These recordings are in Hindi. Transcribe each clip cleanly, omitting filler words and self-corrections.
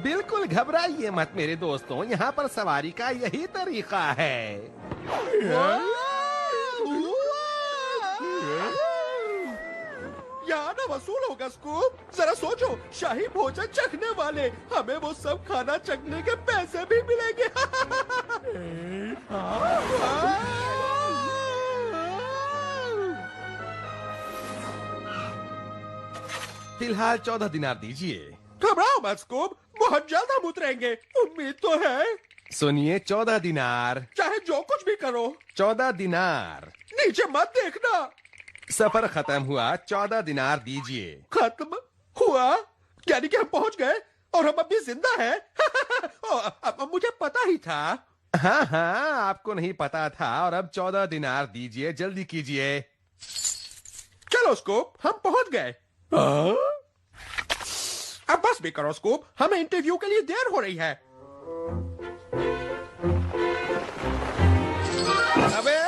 बिल्कुल घबराइए मत मेरे दोस्तों, यहाँ पर सवारी का यही तरीका है। यहाँ ना वसूल होगा स्कूप। जरा सोचो, शाही भोजन चखने वाले, हमें वो सब खाना चखने के पैसे भी मिलेंगे। फिलहाल 14 दिनार दीजिए। घबराओ मत स्कूप, बहुत जल्द हम उतरेंगे, उम्मीद तो है। सुनिए, 14 दिनार। चाहे जो कुछ भी करो। 14 दिनार। नीचे मत देखना। सफर खत्म हुआ, 14 दिनार दीजिए। खत्म हुआ यानी कि हम पहुंच गए और हम अभी जिंदा हैं। मुझे पता ही था। हाँ हाँ, आपको नहीं पता था। और अब 14 दिनार दीजिए, जल्दी कीजिए। चलो स्कूप, हम पहुंच गए। अब बस भी करो स्कूप, हमें इंटरव्यू के लिए देर हो रही है। अबे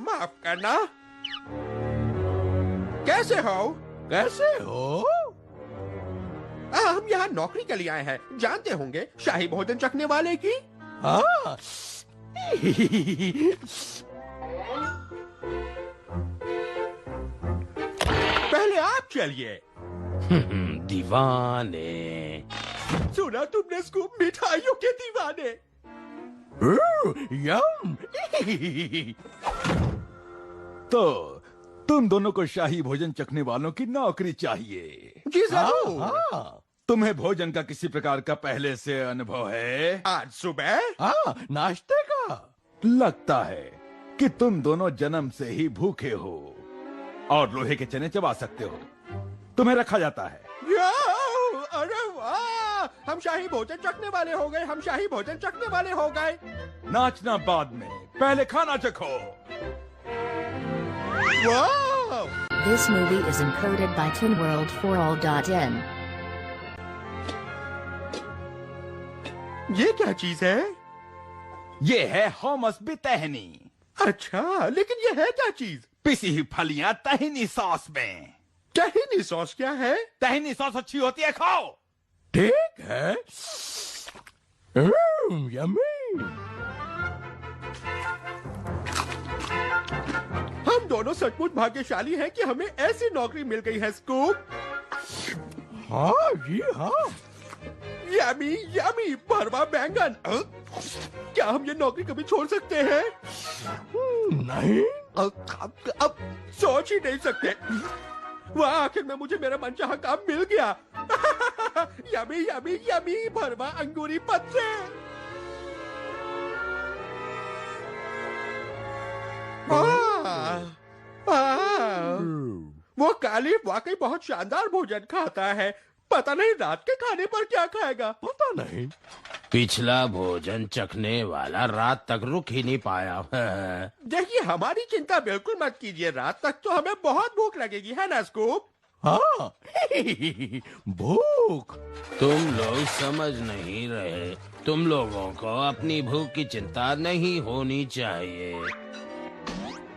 माफ करना। कैसे हो? हम यहाँ नौकरी के लिए आए हैं, जानते होंगे, शाही भोजन चखने वाले की। हाँ। पहले आप चलिए। दीवाने। सुना तुमने स्कूप, मिठाइयों के दीवाने। यम। तो तुम दोनों को शाही भोजन चखने वालों की नौकरी चाहिए। जी जरूर। हाँ। तुम्हें भोजन का किसी प्रकार का पहले से अनुभव है? आज सुबह? हाँ, नाश्ते का। लगता है कि तुम दोनों जन्म से ही भूखे हो और लोहे के चने चबा सकते हो। तुम्हें रखा जाता है। अरे वाह, हम शाही भोजन चखने वाले हो गए, हम शाही भोजन चखने वाले हो गए। नाचना बाद में, पहले खाना चखो। वाह! This movie is encoded by TinWorld4All.in. ये क्या चीज है? ये है होमस बितहनी। अच्छा, लेकिन ये है क्या चीज? पिसी हुई फलियां तहनी सॉस में। टहीनी सॉस क्या है? तहनी सॉस अच्छी होती है, खाओ। ठीक है। यम्मी। हम दोनों सचमुच भाग्यशाली हैं कि हमें ऐसी नौकरी मिल गई है स्कूप। हाँ जी हाँ। यमी यमी भरवा बैंगन। क्या हम ये नौकरी कभी छोड़ सकते हैं? नहीं। अब सोच ही नहीं सकते। वाह, आखिर में मुझे मेरा मनचाहा काम मिल गया। यमी यमी यमी भरवा अंगूरी पत्ते। वो काली वाकई बहुत शानदार भोजन खाता है। पता नहीं रात के खाने पर क्या खाएगा। पता नहीं। पिछला भोजन चखने वाला रात तक रुक ही नहीं पाया। देखिए, हमारी चिंता बिल्कुल मत कीजिए, रात तक तो हमें बहुत भूख लगेगी, है ना स्कूप? हाँ। भूख। तुम लोग समझ नहीं रहे। तुम लोगों को अपनी भूख की चिंता नहीं होनी चाहिए।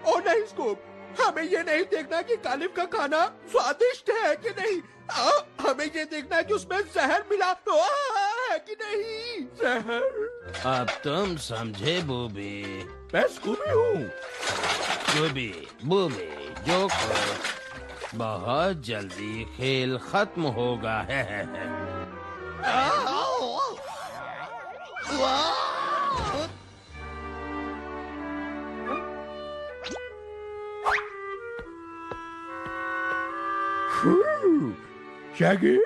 ओ नहीं स्कूप, हमें ये नहीं देखना कि कालिफ का खाना स्वादिष्ट है कि नहीं। हमें ये देखना है कि उसमें जहर मिला है कि नहीं। जहर। अब तुम समझे बूबी। मैं स्कूबी हूँ। बूबी बूबी जो बहुत जल्दी खेल खत्म होगा। शैगी,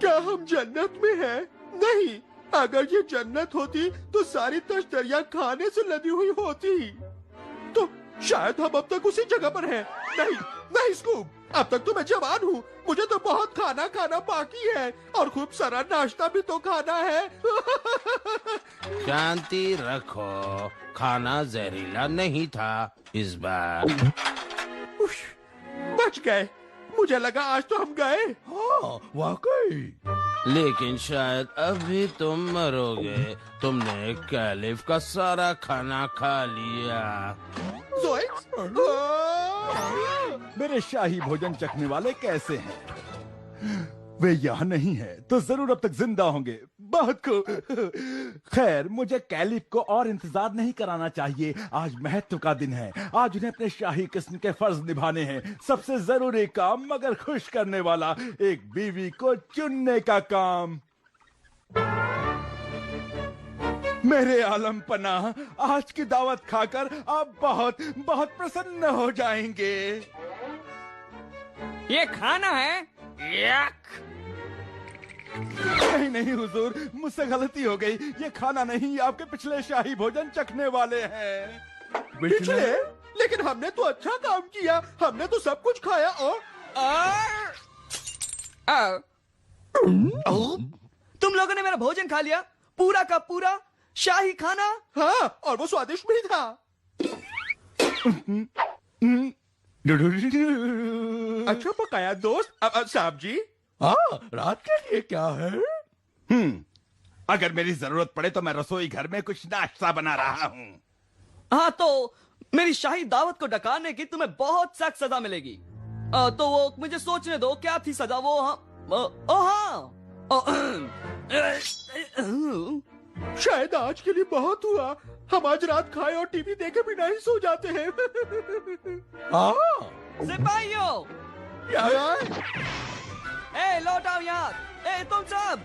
क्या हम जन्नत में हैं? नहीं, अगर ये जन्नत होती तो सारी तश्तरियां खाने से लदी हुई होती। तो शायद हम अब तक उसी जगह पर हैं। नहीं नहीं स्कूप, अब तक तो मैं जवान हूँ, मुझे तो बहुत खाना खाना बाकी है और खूब सारा नाश्ता भी तो खाना है। शांति रखो, खाना जहरीला नहीं था इस बार। बच गए। मुझे लगा आज तो हम गए। हाँ, वाकई। लेकिन शायद अभी तुम मरोगे। तुमने कैलिफ का सारा खाना खा लिया। ज़ोइक्स! मेरे शाही भोजन चखने वाले कैसे हैं? वे यहाँ नहीं है तो जरूर अब तक जिंदा होंगे। बहुत को खैर, मुझे कैलिफ को और इंतजार नहीं कराना चाहिए। आज महत्व का दिन है। आज उन्हें अपने शाही किस्म के फर्ज निभाने हैं। सबसे जरूरी काम मगर खुश करने वाला, एक बीवी को चुनने का काम। मेरे आलम पनाह, आज की दावत खाकर आप बहुत बहुत प्रसन्न हो जाएंगे। ये खाना है? यक! नहीं नहीं हुजूर, मुझसे गलती हो गई। ये खाना नहीं, ये आपके पिछले शाही भोजन चखने वाले हैं। पिछले? लेकिन हमने तो अच्छा काम किया, हमने तो सब कुछ खाया और तुम लोगों ने मेरा भोजन खा लिया, पूरा का पूरा शाही खाना। हाँ, और वो स्वादिष्ट भी था। अच्छा पकाया दोस्त। अब साहब जी, रात के लिए क्या है? अगर मेरी जरूरत पड़े तो मैं रसोई घर में कुछ नाश्ता बना रहा हूँ। हाँ, तो मेरी शाही दावत को डकाने की तुम्हें बहुत सख्त सजा मिलेगी। तो वो मुझे सोचने दो, क्या थी सजा वो? शायद आज के लिए बहुत हुआ। हम आज रात खाए और टीवी देखे बिना ही सो जाते हैं। सिपाहियों, ए लौट आओ यहाँ। ए तुम सब,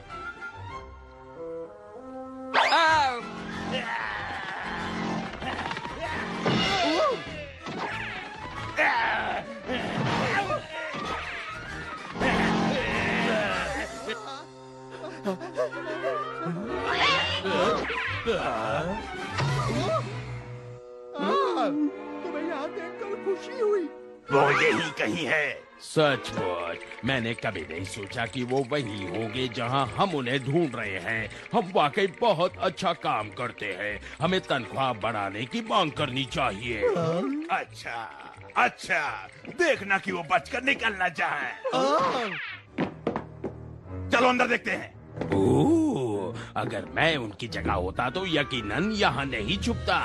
तुम्हें यहाँ देखकर खुशी हुई। वो यही कहीं है। सचमुच मैंने कभी नहीं सोचा कि वो वही होंगे जहां हम उन्हें ढूंढ रहे हैं। हम वाकई बहुत अच्छा काम करते हैं। हमें तनख्वाह बढ़ाने की मांग करनी चाहिए। अच्छा अच्छा, देखना कि वो बचकर निकलना चाहे। चलो अंदर देखते हैं। ओह, अगर मैं उनकी जगह होता तो यकीनन यहाँ नहीं छुपता।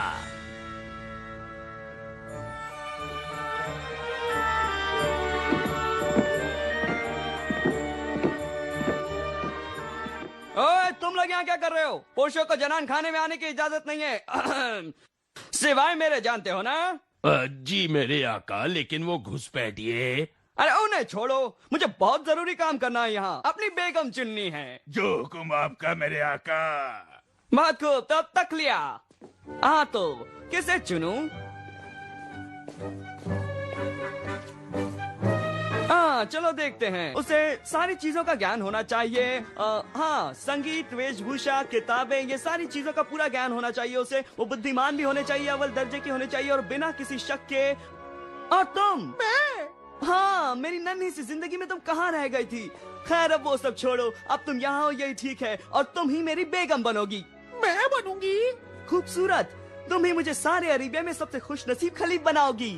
ओए, तुम लोग यहाँ क्या कर रहे हो? पुरुषों को जनान खाने में आने की इजाजत नहीं है। सिवाय मेरे, जानते हो ना? जी मेरे आका, लेकिन वो घुसपैठिए। अरे उन्हें छोड़ो, मुझे बहुत जरूरी काम करना है यहाँ। अपनी बेगम चुननी है। जो हुक्म आपका मेरे आका। बहुत खूब, तब तक लिया। हाँ, तो किसे चुनूं? हाँ, चलो देखते हैं। उसे सारी चीजों का ज्ञान होना चाहिए। हाँ, संगीत, वेशभूषा, किताबें, ये सारी चीजों का पूरा ज्ञान होना चाहिए उसे। वो बुद्धिमान भी होने चाहिए, अव्वल दर्जे की होने चाहिए और बिना किसी शक के। और तुम? मैं? हाँ, मेरी नन्ही सी जिंदगी में तुम कहाँ रह गई थी? खैर, अब वो सब छोड़ो। अब तुम यहाँ हो, यही ठीक है। और तुम ही मेरी बेगम बनोगी। मैं बनूंगी? खूबसूरत, तुम ही मुझे सारे अरेबिया में सबसे खुश नसीब खलीफ बनाओगी।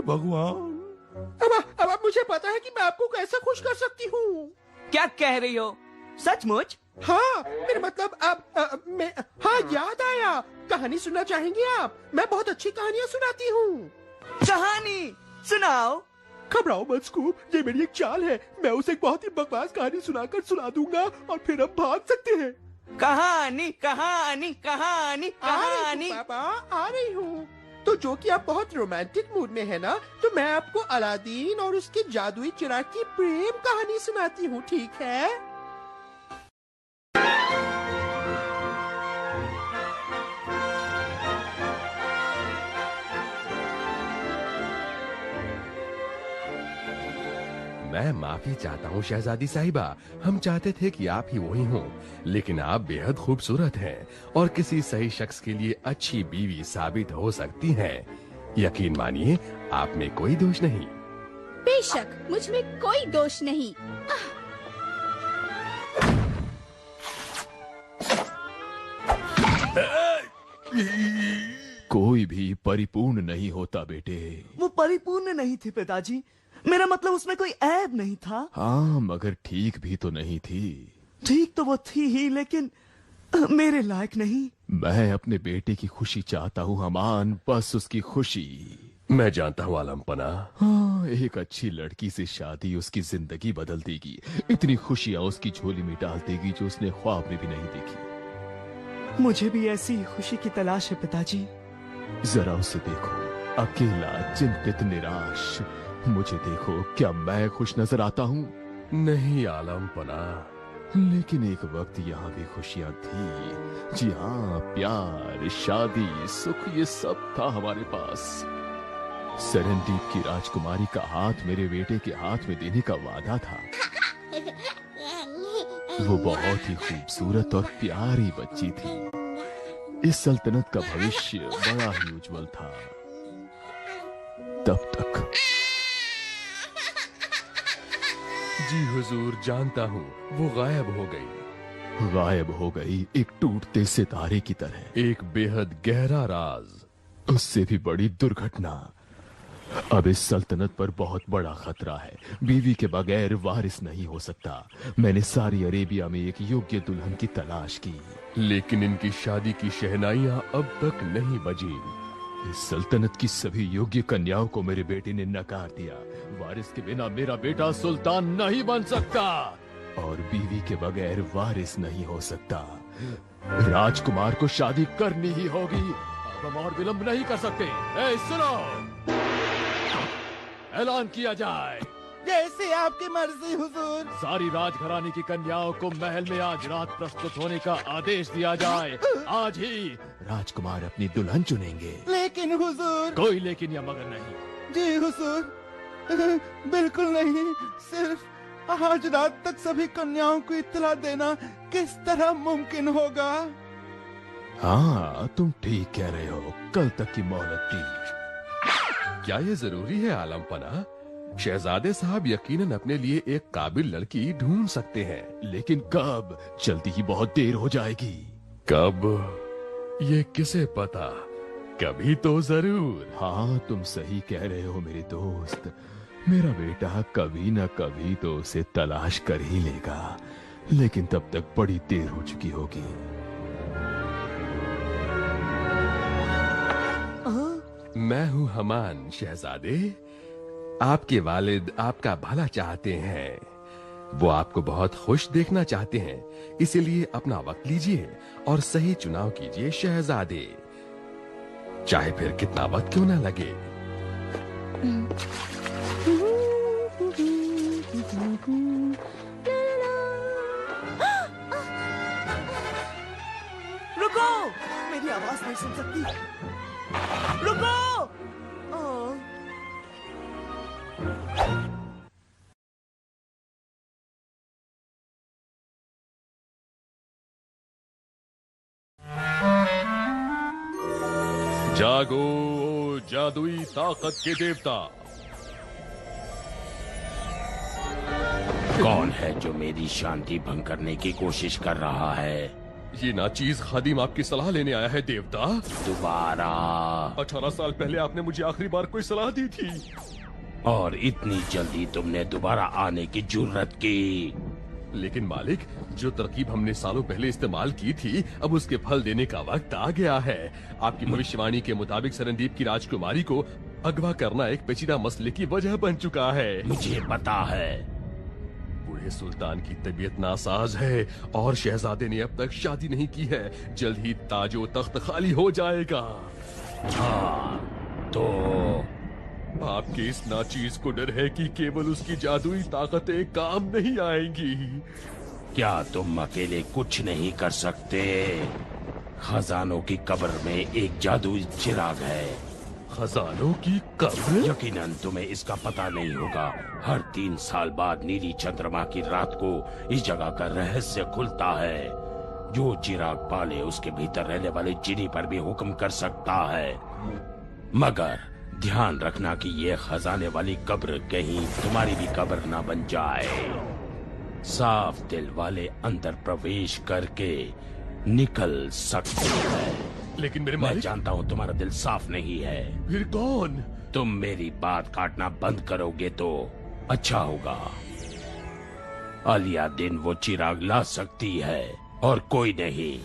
भगवान, अब मुझे पता है कि मैं आपको कैसे खुश कर सकती हूँ। क्या कह रही हो? सचमुच? हाँ, मेरा मतलब हाँ, याद आया। कहानी सुनना चाहेंगे आप? मैं बहुत अच्छी कहानियाँ सुनाती हूँ। कहानी सुनाओ। घबराओ मत स्कूप, ये मेरी एक चाल है। मैं उसे एक बहुत ही बकवास कहानी सुनाकर सुना दूंगा और फिर हम भाग सकते हैं। कहानी कहानी कहानी कहानी। पापा, आ रही हूँ। तो जो कि आप बहुत रोमांटिक मूड में है ना, तो मैं आपको अलादीन और उसके जादुई चिराग की प्रेम कहानी सुनाती हूँ, ठीक है? मैं माफी चाहता हूँ शहजादी साहिबा। हम चाहते थे कि आप ही वही हों, लेकिन आप बेहद खूबसूरत हैं और किसी सही शख्स के लिए अच्छी बीवी साबित हो सकती हैं। यकीन मानिए, आप में कोई दोष नहीं। बेशक, मुझ में कोई दोष नहीं। कोई भी परिपूर्ण नहीं होता बेटे। वो परिपूर्ण नहीं थे पिताजी। मेरा मतलब उसमें कोई ऐब नहीं था। हाँ, मगर ठीक भी तो नहीं थी। ठीक तो वो थी ही, लेकिन मेरे लायक नहीं। मैं अपने बेटे की खुशी चाहता हूँ अमान, बस उसकी खुशी। मैं जानता हूँ आलम पना। हाँ, एक अच्छी लड़की से शादी उसकी जिंदगी बदल देगी। इतनी खुशियां उसकी झोली में डाल देगी जो उसने ख्वाब में भी नहीं देखी। मुझे भी ऐसी खुशी की तलाश है पिताजी। जरा उसे देखो, अकेला, चिंतित, निराश। मुझे देखो, क्या मैं खुश नजर आता हूँ? नहीं आलम पना। लेकिन एक वक्त यहाँ भी खुशियां थी। जी हाँ, प्यार, शादी, सुख, ये सब था हमारे पास। सरनदीप की राजकुमारी का हाथ मेरे बेटे के हाथ में देने का वादा था। वो बहुत ही खूबसूरत और प्यारी बच्ची थी। इस सल्तनत का भविष्य बड़ा ही उज्जवल था। तब तक। जी हुजूर, जानता हूँ, वो गायब हो गई। गायब हो गई एक टूटते सितारे की तरह। एक बेहद गहरा राज। उससे भी बड़ी दुर्घटना। अब इस सल्तनत पर बहुत बड़ा खतरा है। बीवी के बगैर वारिस नहीं हो सकता। मैंने सारी अरेबिया में एक योग्य दुल्हन की तलाश की, लेकिन इनकी शादी की शहनाइयां अब तक नहीं बजी। इस सल्तनत की सभी योग्य कन्याओं को मेरे बेटे ने नकार दिया। वारिस के बिना मेरा बेटा सुल्तान नहीं बन सकता, और बीवी के बगैर वारिस नहीं हो सकता। राजकुमार को शादी करनी ही होगी। अब हम और विलंब नहीं कर सकते। सुनो, ऐलान किया जाए। जैसे आपकी मर्जी हुजूर। सारी राजघराने की कन्याओं को महल में आज रात प्रस्तुत होने का आदेश दिया जाए। आज ही राजकुमार अपनी दुल्हन चुनेंगे। लेकिन हुजूर। कोई लेकिन या मगर नहीं। जी हुजूर, बिल्कुल नहीं। सिर्फ आज रात तक सभी कन्याओं को इत्तला देना किस तरह मुमकिन होगा? हाँ, तुम ठीक कह रहे हो। कल तक की मोहलत दी। क्या ये जरूरी है आलम पना? शहजादे साहब यकीनन अपने लिए एक काबिल लड़की ढूंढ सकते हैं। लेकिन कब? जल्दी ही बहुत देर हो जाएगी। कब? ये किसे पता? कभी तो जरूर। हाँ, तुम सही कह रहे हो मेरे दोस्त। मेरा बेटा कभी न कभी तो उसे तलाश कर ही लेगा, लेकिन तब तक बड़ी देर हो चुकी होगी। मैं हूँ हमान शहजादे। आपके वालिद आपका भला चाहते हैं। वो आपको बहुत खुश देखना चाहते हैं, इसीलिए अपना वक्त लीजिए और सही चुनाव कीजिए शहजादे, चाहे फिर कितना वक्त क्यों ना लगे। रुको, मेरी आवाज नहीं सुन सकती। रुको। जागो जादुई ताकत के देवता। कौन है जो मेरी शांति भंग करने की कोशिश कर रहा है? ये नाचीज खादिम आपकी सलाह लेने आया है देवता। दोबारा? 18 साल पहले आपने मुझे आखिरी बार कोई सलाह दी थी, और इतनी जल्दी तुमने दोबारा आने की जुर्रत की। लेकिन मालिक, जो तरकीब हमने सालों पहले इस्तेमाल की थी, अब उसके फल देने का वक्त आ गया है। आपकी भविष्यवाणी के मुताबिक सरनदीप की राजकुमारी को अगवा करना एक पेचीदा मसले की वजह बन चुका है। मुझे पता है। बूढ़े सुल्तान की तबीयत नासाज है और शहजादे ने अब तक शादी नहीं की है। जल्द ही ताजो तख्त खाली हो जाएगा। हाँ, तो आपके इस नाचीज को डर है कि केवल उसकी जादुई ताकतें काम नहीं आएंगी। क्या तुम अकेले कुछ नहीं कर सकते? खजानों की कब्र में एक जादुई चिराग है। खजानों की कब्र? यकीनन तुम्हें इसका पता नहीं होगा। हर 3 साल बाद नीली चंद्रमा की रात को इस जगह का रहस्य खुलता है। जो चिराग पाले उसके भीतर रहने वाले जिनी पर भी हुक्म कर सकता है। मगर ध्यान रखना कि ये खजाने वाली कब्र कहीं तुम्हारी भी कब्र ना बन जाए। साफ दिल वाले अंदर प्रवेश करके निकल सकते हैं। लेकिन मेरे मैं मालिक, जानता हूँ तुम्हारा दिल साफ नहीं है। फिर कौन? तुम मेरी बात काटना बंद करोगे तो अच्छा होगा। आलिया दिन वो चिराग ला सकती है और कोई नहीं।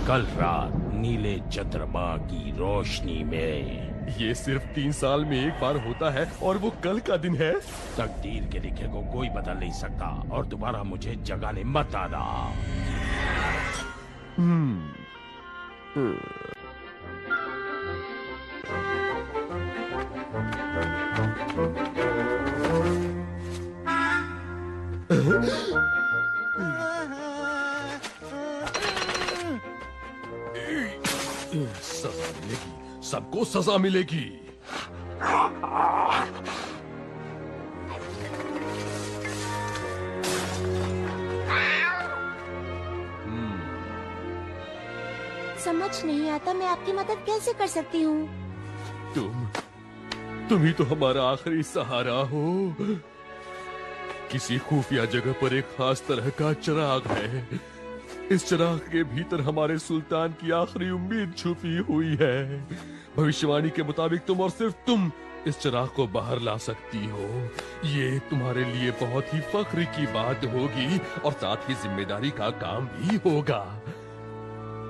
कल रात नीले चंद्रमा की रोशनी में ये सिर्फ 3 साल में एक बार होता है और वो कल का दिन है। तकदीर के लिखे को कोई बदल नहीं सकता और दोबारा मुझे जगाने मत आना। सजा मिलेगी, सबको सजा मिलेगी। समझ नहीं आता मैं आपकी मदद कैसे कर सकती हूँ। तुम ही तो हमारा आखिरी सहारा हो। किसी खुफिया जगह पर एक खास तरह का चिराग है। इस चिराग के भीतर हमारे सुल्तान की आखिरी उम्मीद छुपी हुई है। भविष्यवाणी के मुताबिक तुम और सिर्फ तुम इस चिराग को बाहर ला सकती हो। ये तुम्हारे लिए बहुत ही फख्र की बात होगी और साथ ही जिम्मेदारी का काम भी होगा।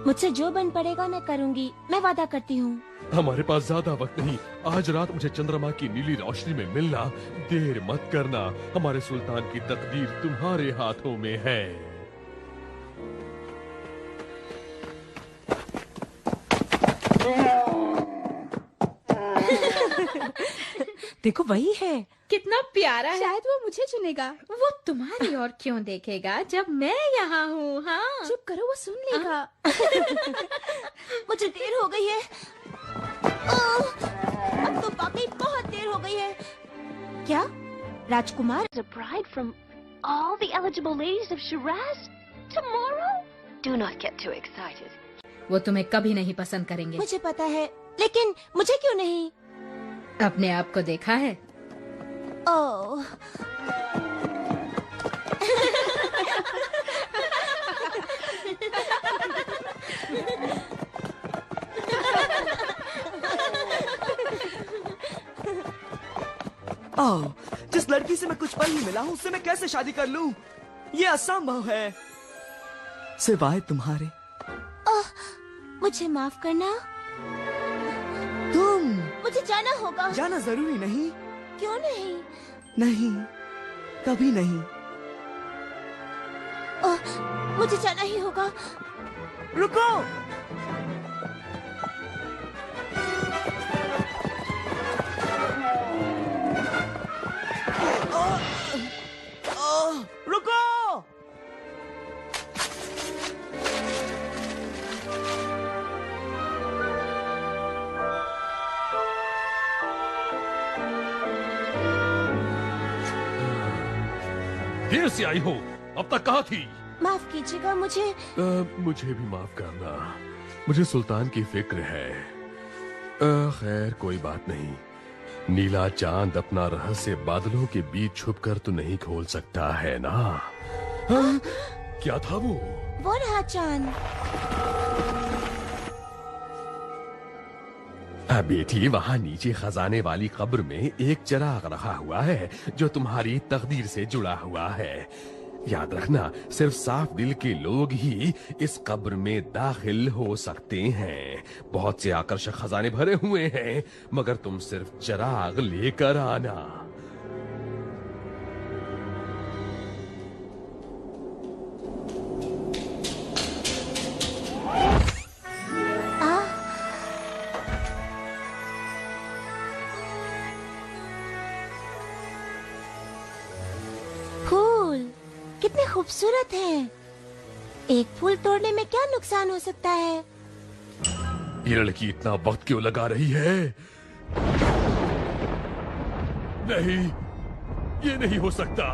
मुझसे जो बन पड़ेगा मैं करूँगी, मैं वादा करती हूँ। हमारे पास ज्यादा वक्त नहीं। आज रात मुझे चंद्रमा की नीली रोशनी में मिलना। देर मत करना। हमारे सुल्तान की तकदीर तुम्हारे हाथों में है। देखो वही है। कितना प्यारा है। शायद वो मुझे चुनेगा। वो तुम्हारी और क्यों देखेगा जब मैं यहाँ हूँ। हाँ चुप करो, वो सुन लेगा। मुझे देर हो गई है। अब तो वाकई बहुत देर हो गई है। क्या राजकुमार? A bride from all the eligible ladies of Shiraz tomorrow? Do not get too excited. वो तुम्हें कभी नहीं पसंद करेंगे। मुझे पता है, लेकिन मुझे क्यों नहीं? अपने आप को देखा है? ओह ओह, जिस लड़की से मैं कुछ पल ही मिला हूँ उससे मैं कैसे शादी कर लूँ? ये असंभव है, सिवाय तुम्हारे। मुझे माफ करना। तुम मुझे जाना होगा। जाना जरूरी नहीं। क्यों नहीं? नहीं, कभी नहीं। मुझे जाना ही होगा। रुको। रुको। देर से आई हो, अब तक कहाँ थी? माफ कीजिएगा, मुझे मुझे भी माफ करना। मुझे सुल्तान की फिक्र है। खैर कोई बात नहीं। नीला चांद अपना रहस्य बादलों के बीच छुपकर तो नहीं खोल सकता है ना? क्या था वो रहा चांद। बेटी, वहाँ नीचे खजाने वाली कब्र में एक चिराग रखा हुआ है जो तुम्हारी तकदीर से जुड़ा हुआ है। याद रखना, सिर्फ साफ दिल के लोग ही इस कब्र में दाखिल हो सकते हैं। बहुत से आकर्षक खजाने भरे हुए हैं, मगर तुम सिर्फ चिराग लेकर आना। कितने खूबसूरत हैं। एक फूल तोड़ने में क्या नुकसान हो सकता है? ये लड़की इतना वक्त क्यों लगा रही है? नहीं, ये नहीं हो सकता।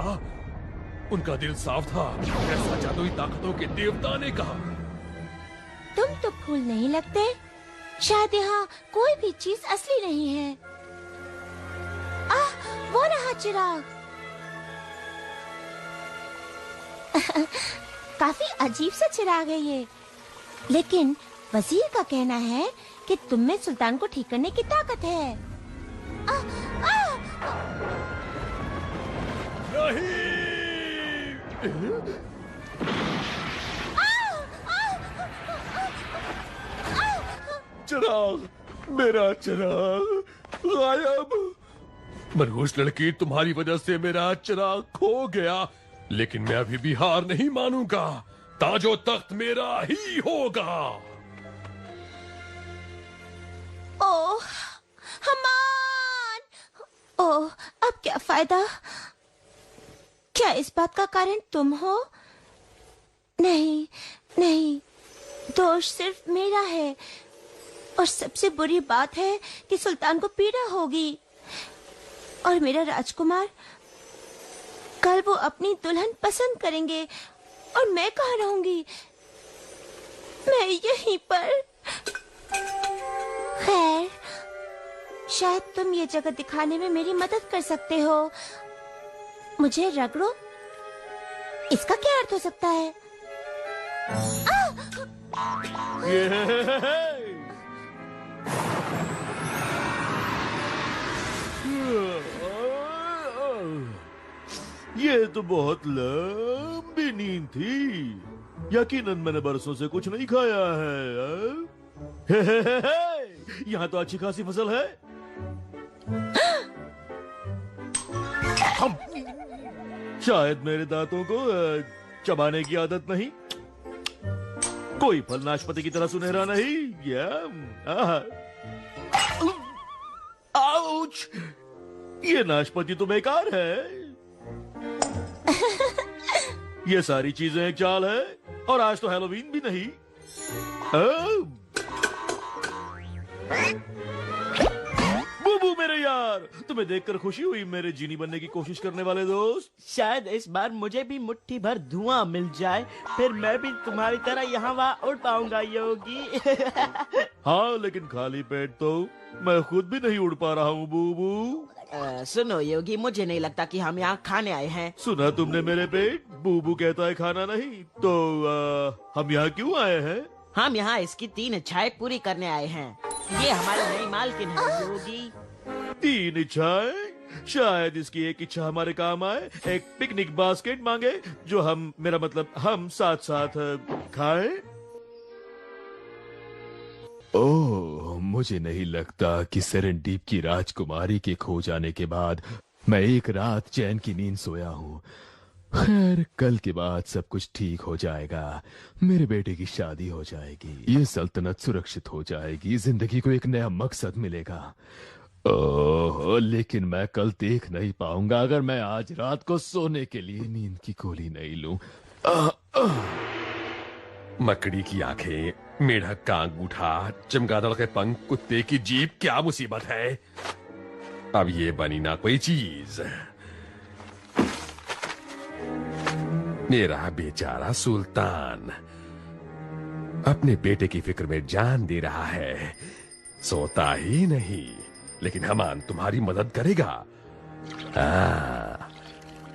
उनका दिल साफ था। ऐसा जादुई ताकतों के देवता ने कहा। तुम तो फूल नहीं लगते। शायद यहाँ कोई भी चीज असली नहीं है। वो रहा चिराग। काफी अजीब सा चिराग है ये, लेकिन वजीर का कहना है कि तुम में सुल्तान को ठीक करने की ताकत है। चिराग, मेरा चिराग। गायब। मनहूस लड़की, तुम्हारी वजह से मेरा चिराग खो गया, लेकिन मैं अभी भी हार नहीं मानूंगा। ताजो तख्त मेरा ही होगा। ओह हमान, ओह अब क्या फायदा? क्या इस बात का कारण तुम हो? नहीं नहीं, दोष सिर्फ मेरा है। और सबसे बुरी बात है कि सुल्तान को पीड़ा होगी और मेरा राजकुमार, कल वो अपनी दुल्हन पसंद करेंगे और मैं कहाँ रहूंगी? मैं यहीं पर। खैर, शायद तुम ये जगह दिखाने में मेरी मदद कर सकते हो। मुझे रगड़ो, इसका क्या अर्थ हो सकता है? ये तो बहुत लंबी नींद थी। यकीनन मैंने बरसों से कुछ नहीं खाया है। यहाँ तो अच्छी खासी फसल है। शायद मेरे दांतों को चबाने की आदत नहीं। कोई फल नाशपाती की तरह सुनहरा नहीं। आउच! ये नाशपाती तो बेकार है। ये सारी चीजें एक चाल है, और आज तो हैलोवीन भी नहीं। बूबू मेरे यार, तुम्हें देखकर खुशी हुई मेरे जीनी बनने की कोशिश करने वाले दोस्त। शायद इस बार मुझे भी मुट्ठी भर धुआं मिल जाए, फिर मैं भी तुम्हारी तरह यहाँ वहाँ उड़ पाऊंगा योगी। हाँ, लेकिन खाली पेट तो मैं खुद भी नहीं उड़ पा रहा हूँ बूबू। सुनो योगी, मुझे नहीं लगता कि हम यहाँ खाने आए हैं। सुना तुमने मेरे पेट? बूबू कहता है खाना नहीं, तो हम यहाँ क्यों आए हैं? हम यहाँ इसकी 3 इच्छाएं पूरी करने आए हैं। ये हमारी नई मालकिन है योगी। 3 इच्छाएं? शायद इसकी एक इच्छा हमारे काम आए। एक पिकनिक बास्केट मांगे जो मेरा मतलब हम साथ साथ खाएं। ओह, मुझे नहीं लगता कि सेरेनडीप की राजकुमारी के खो जाने के बाद मैं एक रात चैन की नींद सोया हूँ। खैर, कल के बाद सब कुछ ठीक हो जाएगा। मेरे बेटे की शादी हो जाएगी, ये सल्तनत सुरक्षित हो जाएगी, जिंदगी को एक नया मकसद मिलेगा। ओह, लेकिन मैं कल देख नहीं पाऊंगा अगर मैं आज रात को सोने के लिए नींद की गोली नहीं लूं। मकड़ी की आंखें, मेढक का अंगूठा, चमगादड़ के पंख, कुत्ते की जीभ, क्या मुसीबत है। अब ये बनी ना कोई चीज। मेरा बेचारा सुल्तान अपने बेटे की फिक्र में जान दे रहा है, सोता ही नहीं। लेकिन हमान तुम्हारी मदद करेगा।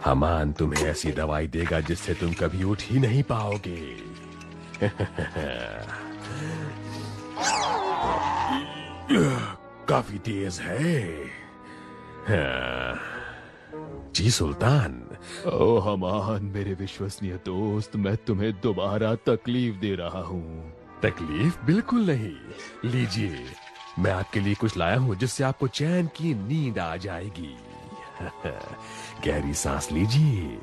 हमान तुम्हें ऐसी दवाई देगा जिससे तुम कभी उठ ही नहीं पाओगे। काफी तेज है। जी सुल्तान। ओ हमान, मेरे विश्वसनीय दोस्त, मैं तुम्हें दोबारा तकलीफ दे रहा हूँ। तकलीफ? बिल्कुल नहीं। लीजिए, मैं आपके लिए कुछ लाया हूँ जिससे आपको चैन की नींद आ जाएगी। गहरी सांस लीजिए।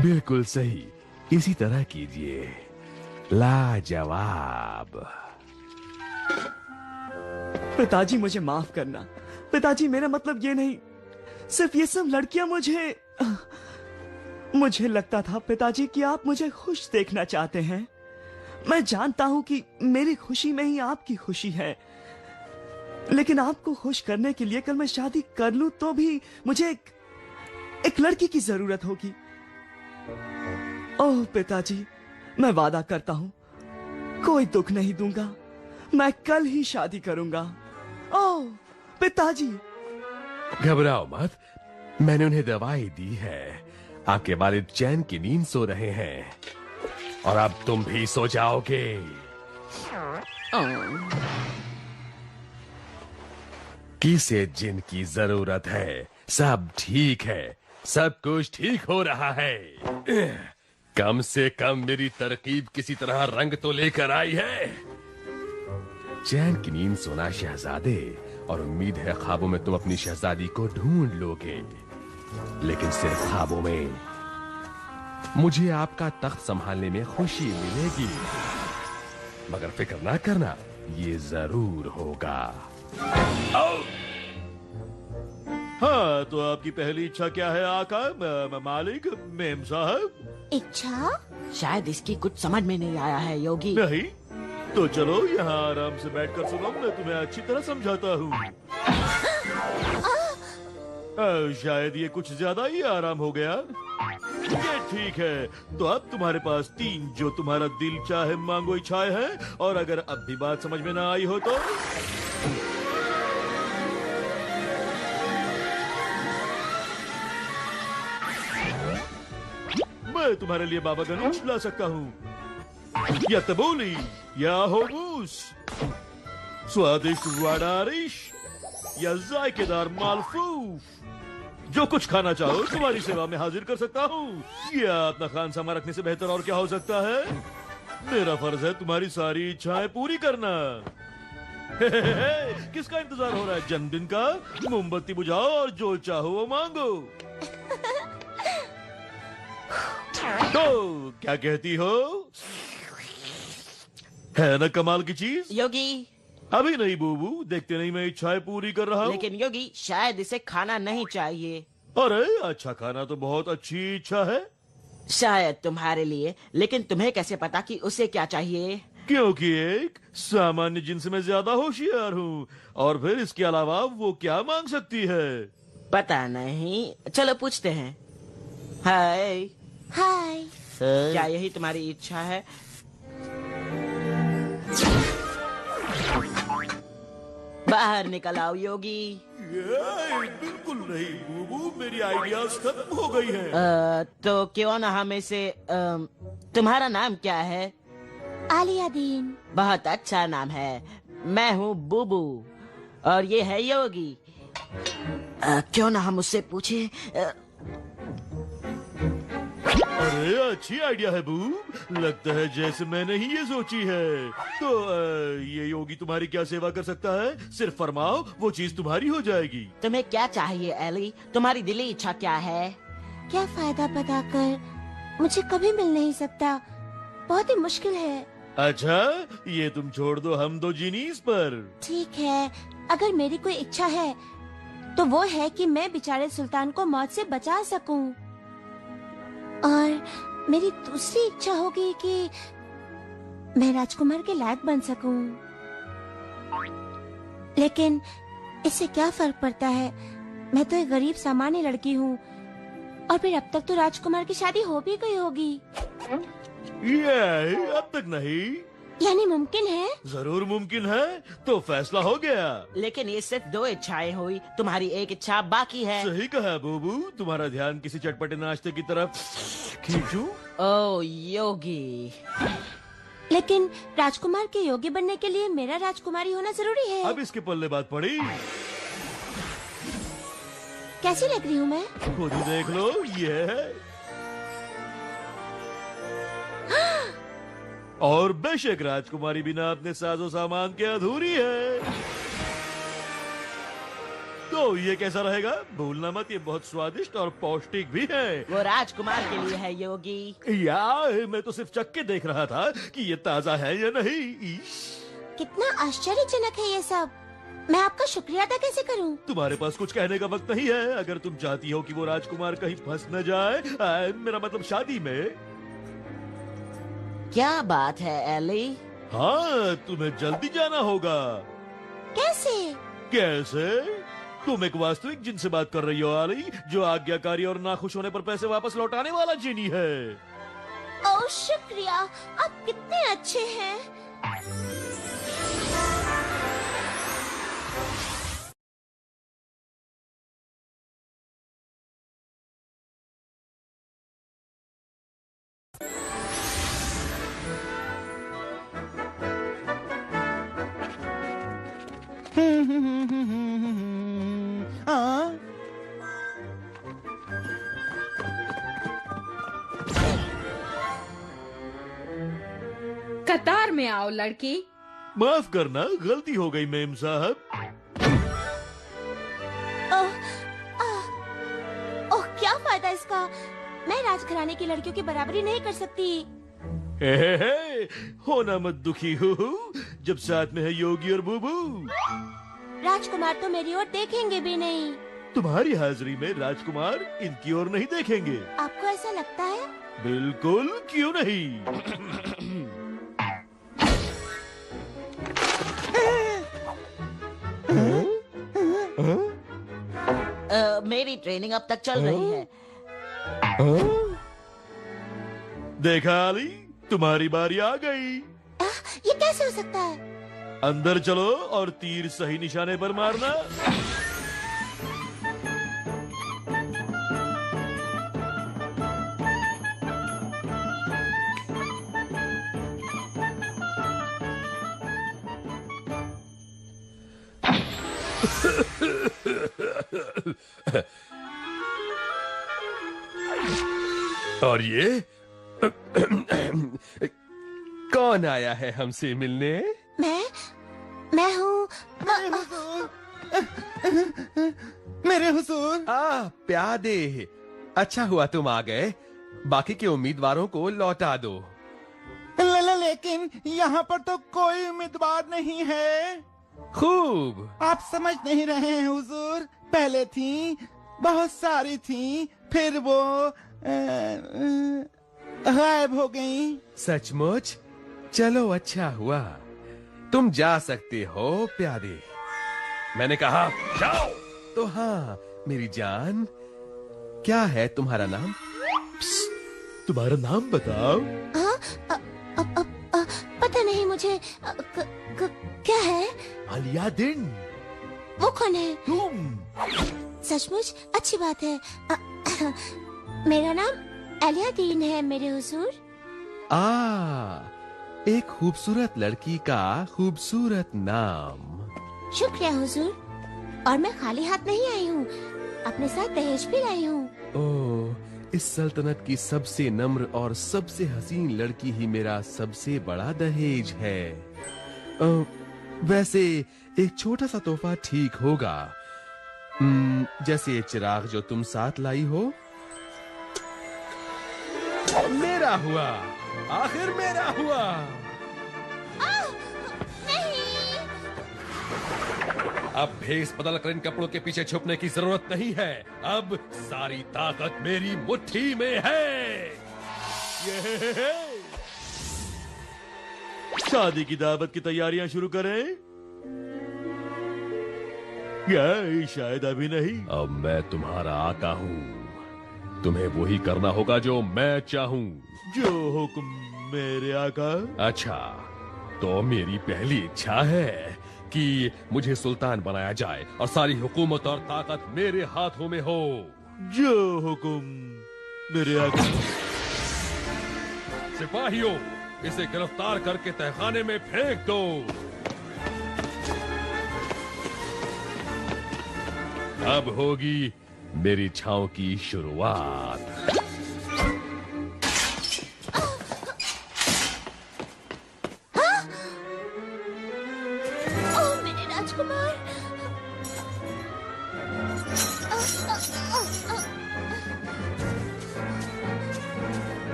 बिल्कुल सही, इसी तरह कीजिए। लाजवाब। पिताजी, मुझे माफ करना। पिताजी, मेरा मतलब ये नहीं, सिर्फ ये सब लड़कियां मुझे लगता था पिताजी कि आप मुझे खुश देखना चाहते हैं। मैं जानता हूं कि मेरी खुशी में ही आपकी खुशी है, लेकिन आपको खुश करने के लिए कल मैं शादी कर लूं तो भी मुझे एक लड़की की जरूरत होगी। ओह पिताजी, मैं वादा करता हूं कोई दुख नहीं दूंगा। मैं कल ही शादी करूंगा। ओह पिताजी। घबराओ मत, मैंने उन्हें दवाई दी है। आपके वालिद चैन की नींद सो रहे हैं और अब तुम भी सो जाओगे। किसे जिनकी जरूरत है? सब ठीक है, सब कुछ ठीक हो रहा है। कम से कम मेरी तरकीब किसी तरह रंग तो लेकर आई है। चैन की नींद सोना शहजादे, और उम्मीद है ख्वाबों में तुम अपनी शहजादी को ढूंढ लोगे, लेकिन सिर्फ ख्वाबों में। मुझे आपका तख्त संभालने में खुशी मिलेगी, मगर फिक्र ना करना, ये जरूर होगा। हाँ, तो आपकी पहली इच्छा क्या है आका मालिक मेम साहब? इच्छा? शायद इसकी कुछ समझ में नहीं आया है योगी। नहीं तो चलो यहाँ आराम से बैठकर सुनो, मैं तुम्हें अच्छी तरह समझाता हूँ। शायद ये कुछ ज्यादा ही आराम हो गया। ये ठीक है, तो अब तुम्हारे पास 3 जो तुम्हारा दिल चाहे मांगो इच्छाएं हैं, और अगर अब भी बात समझ में ना आई हो तो मैं तुम्हारे लिए बाबा गणेश ला सकता हूँ, या तबोली, या होमूस, स्वादिष्ट वाडारिश, या जायकेदार मालफूफ। जो कुछ खाना चाहो तुम्हारी सेवा में हाजिर कर सकता हूँ। या अपना खान सामा रखने से बेहतर और क्या हो सकता है? मेरा फर्ज है तुम्हारी सारी इच्छाएं पूरी करना। किसका इंतजार हो रहा है? जन्मदिन का? मोमबत्ती बुझाओ और जो चाहो वो मांगो। तो क्या कहती हो? है ना कमाल की चीज? योगी अभी नहीं बूबू, देखते नहीं मैं इच्छाएं पूरी कर रहा हूँ। लेकिन योगी शायद इसे खाना नहीं चाहिए। अरे अच्छा खाना तो बहुत अच्छी इच्छा है। शायद तुम्हारे लिए, लेकिन तुम्हें कैसे पता कि उसे क्या चाहिए? क्योंकि एक सामान्य जिन से मैं ज्यादा होशियार हूँ, और फिर इसके अलावा वो क्या मांग सकती है? पता नहीं, चलो पूछते हैं। हाय हाय, क्या यही तुम्हारी इच्छा है? बाहर निकल आओ योगी। बिल्कुल नहीं बूबू, मेरी आइडियाज खत्म हो गई हैं। तो क्यों ना हम इसे तुम्हारा नाम क्या है? आलियादीन। बहुत अच्छा नाम है। मैं हूँ बूबू और ये है योगी। क्यों ना हम उससे पूछे? अरे अच्छी आइडिया है बू, लगता है जैसे मैंने ही ये सोची है। तो ये योगी तुम्हारी क्या सेवा कर सकता है? सिर्फ फरमाओ, वो चीज तुम्हारी हो जाएगी। तुम्हें क्या चाहिए एली? तुम्हारी दिली इच्छा क्या है? क्या फायदा बताकर मुझे कभी मिल नहीं सकता, बहुत ही मुश्किल है। अच्छा, ये तुम छोड़ दो हम दो जीनीस पर। ठीक है, अगर मेरी कोई इच्छा है तो वो है कि मैं बेचारे सुल्तान को मौत से बचा सकूं। और मेरी दूसरी इच्छा होगी कि मैं राजकुमार के लायक बन सकूं। लेकिन इससे क्या फर्क पड़ता है, मैं तो एक गरीब सामान्य लड़की हूँ, और फिर अब तक तो राजकुमार की शादी हो भी गई होगी। ये अब तक नहीं, यानी मुमकिन है? जरूर मुमकिन है। तो फैसला हो गया। लेकिन ये सिर्फ 2 इच्छाएं हुई, तुम्हारी एक इच्छा बाकी है। सही कहा बूबू, तुम्हारा ध्यान किसी चटपटे नाश्ते की तरफ खींचूं? ओ योगी, लेकिन राजकुमार के योगी बनने के लिए मेरा राजकुमारी होना जरूरी है। अब इसके पल्ले बात पड़ी। कैसी लग रही हूँ मैं? खुद ही देख लो, ये है। और बेशक राजकुमारी बिना अपने साजो सामान के अधूरी है। तो ये कैसा रहेगा? भूलना मत, ये बहुत स्वादिष्ट और पौष्टिक भी है। वो राजकुमार के लिए है योगी। यार, मैं तो सिर्फ चख के देख रहा था कि ये ताजा है या नहीं। कितना आश्चर्यजनक है ये सब। मैं आपका शुक्रिया अदा कैसे करूं? तुम्हारे पास कुछ कहने का वक्त नहीं है। अगर तुम चाहती हो कि वो राजकुमार कहीं फंस न जाए, मेरा मतलब शादी में। क्या बात है एली? हाँ, तुम्हें जल्दी जाना होगा। कैसे? कैसे? तुम एक वास्तविक जिन से बात कर रही हो आली, जो आज्ञाकारी और नाखुश होने पर पैसे वापस लौटाने वाला जिनी है। ओह शुक्रिया, आप कितने अच्छे हैं। कतार में आओ लड़की। माफ करना, गलती हो गई मेम साहब। ओह, क्या फायदा इसका? मैं राजघराने की लड़कियों की बराबरी नहीं कर सकती। हे, होना मत दुखी हो जब साथ में है योगी और बुबू। राजकुमार तो मेरी ओर देखेंगे भी नहीं। तुम्हारी हाजिरी में राजकुमार इनकी ओर नहीं देखेंगे। आपको ऐसा लगता है? बिल्कुल, क्यों नहीं। मेरी ट्रेनिंग अब तक चल रही है। देखा अली, तुम्हारी बारी आ गई। ये कैसे हो सकता है? अंदर चलो और तीर सही निशाने पर मारना। और ये कौन आया है हमसे मिलने? मैं हूँ मेरे हुजूर। प्यादे, अच्छा हुआ तुम आ गए। बाकी के उम्मीदवारों को लौटा दो। लेकिन यहाँ पर तो कोई उम्मीदवार नहीं है। खूब। आप समझ नहीं रहे हैं हुजूर। पहले थी, बहुत सारी थी, फिर वो गायब हो गई। सचमुच? चलो अच्छा हुआ, तुम जा सकते हो प्यादे। मैंने कहा जाओ। तो हाँ मेरी जान, क्या है तुम्हारा नाम? तुम्हारा नाम बताओ। पता नहीं मुझे। क्या है? अलियादीन। वो कौन है? तुम। सचमुच? अच्छी बात है। मेरा नाम अलियादीन है मेरे हुजूर। एक खूबसूरत लड़की का खूबसूरत नाम। शुक्रिया हुजूर। और मैं खाली हाथ नहीं आई हूँ, अपने साथ दहेज भी लाई हूँ। ओह, इस सल्तनत की सबसे नम्र और सबसे हसीन लड़की ही मेरा सबसे बड़ा दहेज है। वैसे एक छोटा सा तोहफा ठीक होगा, जैसे ये चिराग जो तुम साथ लाई हो। मेरा हुआ, आखिर मेरा हुआ। अब भेष बदल कर इन कपड़ों के पीछे छुपने की जरूरत नहीं है। अब सारी ताकत मेरी मुट्ठी में है। शादी की दावत की तैयारियां शुरू करें? क्या शायद अभी नहीं। अब मैं तुम्हारा आका हूँ, तुम्हें वही करना होगा जो मैं चाहूँ। जो हुक्म मेरे आका। अच्छा, तो मेरी पहली इच्छा है कि मुझे सुल्तान बनाया जाए और सारी हुकूमत और ताकत मेरे हाथों में हो। जो हुक्म मेरे आका। सिपाहियों, इसे गिरफ्तार करके तहखाने में फेंक दो। अब होगी मेरी छांव की शुरुआत।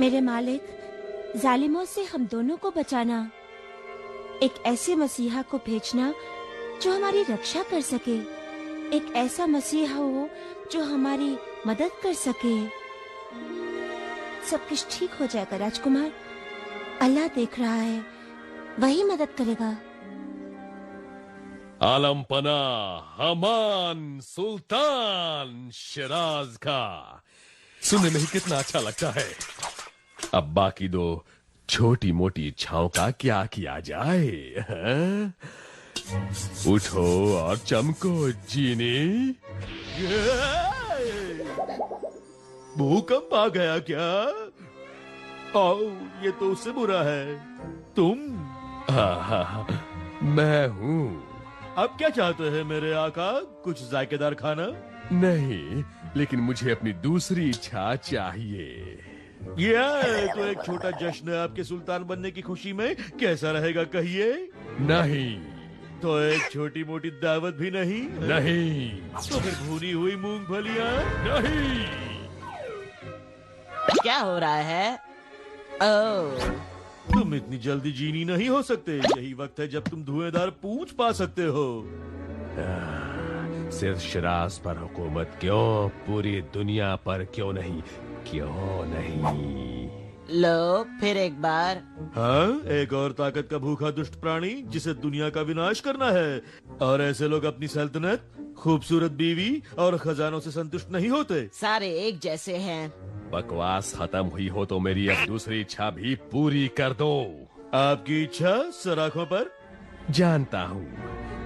मेरे मालिक, जालिमों से हम दोनों को बचाना। एक ऐसे मसीहा को भेजना जो हमारी रक्षा कर सके। एक ऐसा मसीहा हो जो हमारी मदद कर सके। सब कुछ ठीक हो जाएगा राजकुमार। अल्लाह देख रहा है, वही मदद करेगा। आलम पना हमान सुल्तान शिराज का। सुनने में ही कितना अच्छा लगता है। अब बाकी दो छोटी मोटी इच्छाओं का क्या किया जाए? हाँ? उठो और चमको जीनी। भूकंप आ गया क्या? आओ, ये तो उससे बुरा है। तुम? हाँ, मैं हूँ अब क्या चाहते हैं मेरे आका? कुछ जायकेदार खाना? नहीं, लेकिन मुझे अपनी दूसरी इच्छा चाहिए। ये तो एक छोटा जश्न आपके सुल्तान बनने की खुशी में कैसा रहेगा कहिए? नहीं। तो एक छोटी मोटी दावत भी नहीं? नहीं। तो फिर भुनी हुई मूंगफलियां? नहीं। क्या हो रहा है? ओह, तुम इतनी जल्दी जीनी नहीं हो सकते। यही वक्त है जब तुम धुएंधार पूंछ पा सकते हो। सिर्फ शिराज पर हुकूमत क्यों, पूरी दुनिया पर क्यों नहीं? क्यों नहीं? लो फिर एक बार। हाँ, एक और ताकत का भूखा दुष्ट प्राणी जिसे दुनिया का विनाश करना है। और ऐसे लोग अपनी सल्तनत, खूबसूरत बीवी और खजानों से संतुष्ट नहीं होते। सारे एक जैसे हैं। बकवास खत्म हुई हो तो मेरी अब दूसरी इच्छा भी पूरी कर दो। आपकी इच्छा सराखों पर? जानता हूँ,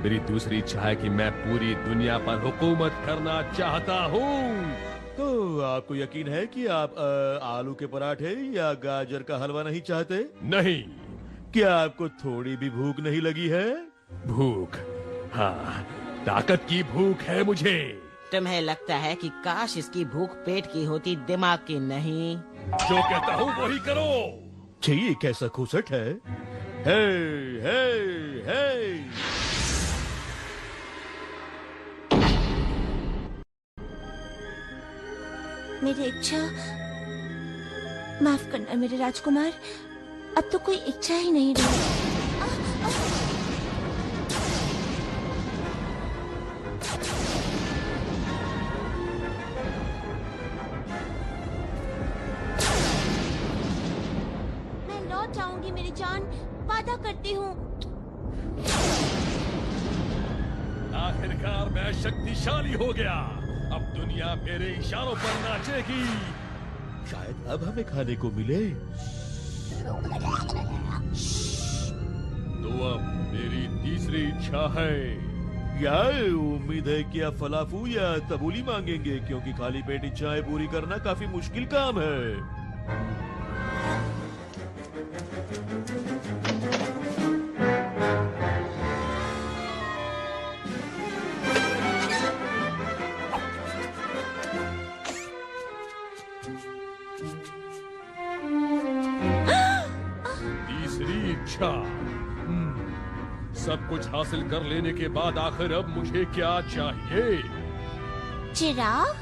मेरी दूसरी इच्छा है कि मैं पूरी दुनिया पर हुकूमत करना चाहता हूँ। तो आपको यकीन है कि आप आलू के पराठे या गाजर का हलवा नहीं चाहते? नहीं। क्या आपको थोड़ी भी भूख नहीं लगी है? भूख? हाँ, ताकत की भूख है मुझे। तुम्हें लगता है कि काश इसकी भूख पेट की होती, दिमाग की नहीं? जो कहता हूँ वही करो। चाहिए कैसा खुसट है? हे, हे, हे। मेरी इच्छा माफ करना मेरे राजकुमार, अब तो कोई इच्छा ही नहीं रही। मैं लौट आऊंगी मेरी जान, वादा करती हूँ। आखिरकार मैं शक्तिशाली हो गया। अब दुनिया मेरे इशारों पर नाचेगी। शायद अब हमें खाने को मिले। तो अब मेरी तीसरी इच्छा है। यार, उम्मीद है कि आप फलाफू या तबूली मांगेंगे, क्योंकि खाली पेट इच्छाएं पूरी करना काफी मुश्किल काम है। तीसरी इच्छा। सब कुछ हासिल कर लेने के बाद आखिर अब मुझे क्या चाहिए? चिराग?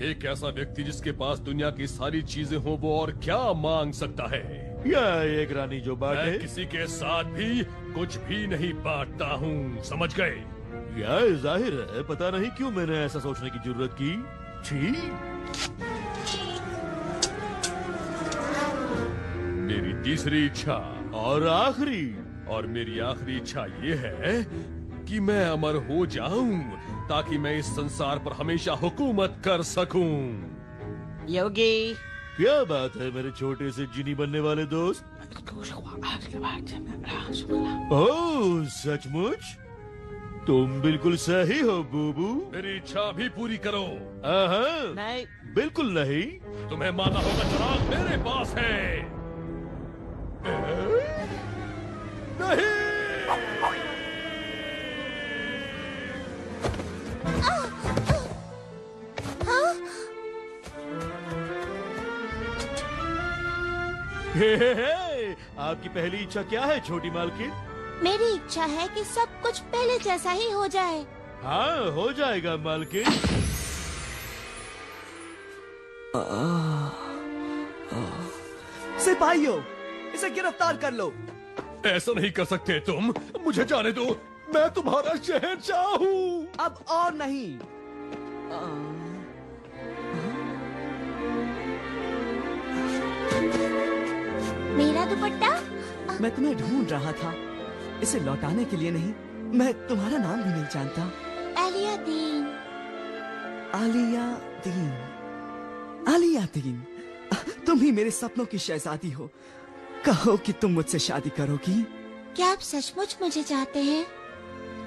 एक ऐसा व्यक्ति जिसके पास दुनिया की सारी चीजें हो, वो और क्या मांग सकता है? या एक रानी जो बांटे? मैं किसी के साथ भी कुछ भी नहीं बांटता हूँ, समझ गए? यार जाहिर है, पता नहीं क्यों मैंने ऐसा सोचने की जरूरत की। छी। मेरी तीसरी इच्छा और आखिरी। और मेरी आखिरी इच्छा ये है कि मैं अमर हो जाऊं, ताकि मैं इस संसार पर हमेशा हुकूमत कर सकूं। योगी, क्या बात है मेरे छोटे से जिनी बनने वाले दोस्त? ओह, सचमुच? तुम बिल्कुल सही हो बूबू। मेरी इच्छा भी पूरी करो। नहीं, बिल्कुल नहीं। तुम्हें मानना होगा चिराग मेरे पास है। नहीं। आपकी पहली इच्छा क्या है छोटी मालकिन? मेरी इच्छा है कि सब कुछ पहले जैसा ही हो जाए। हाँ, हो जाएगा मालकिन। सिपाहियों, इसे गिरफ्तार कर लो। ऐसा नहीं कर सकते तुम, मुझे जाने दो। मैं तुम्हारा शहंशाह हूँ। अब और नहीं। मेरा दुपट्टा? मैं तुम्हें ढूंढ रहा था, इसे लौटाने के लिए नहीं। मैं तुम्हारा नाम भी नहीं जानता। आलिया दीन। आलिया दीन। आलिया दीन, तुम ही मेरे सपनों की शहजादी हो। कहो कि तुम मुझसे शादी करोगी। क्या आप सचमुच मुझे चाहते हैं?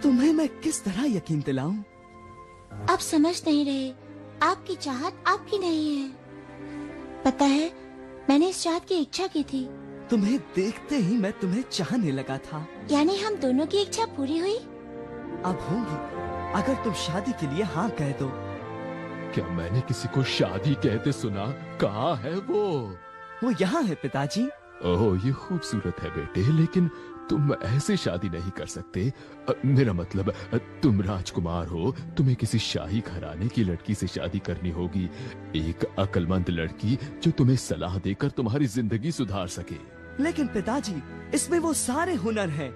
तुम्हें मैं किस तरह यकीन दिलाऊं? आप समझ नहीं रहे। आपकी चाहत आपकी नहीं है। पता है, मैंने इस चाहत की इच्छा की थी। तुम्हें देखते ही मैं तुम्हें चाहने लगा था। यानी हम दोनों की इच्छा पूरी हुई? अब होंगी, अगर तुम शादी के लिए हाँ कह दो। क्या मैंने किसी को शादी कहते सुना? कहाँ है वो? वो यहाँ है पिताजी। ओह, ये खूबसूरत है बेटे, लेकिन तुम ऐसे शादी नहीं कर सकते। मेरा मतलब, तुम राजकुमार हो, तुम्हें किसी शाही घराने की लड़की से शादी करनी होगी। एक अक्लमंद लड़की जो तुम्हें सलाह देकर तुम्हारी जिंदगी सुधार सके। लेकिन पिताजी, इसमें वो सारे हुनर हैं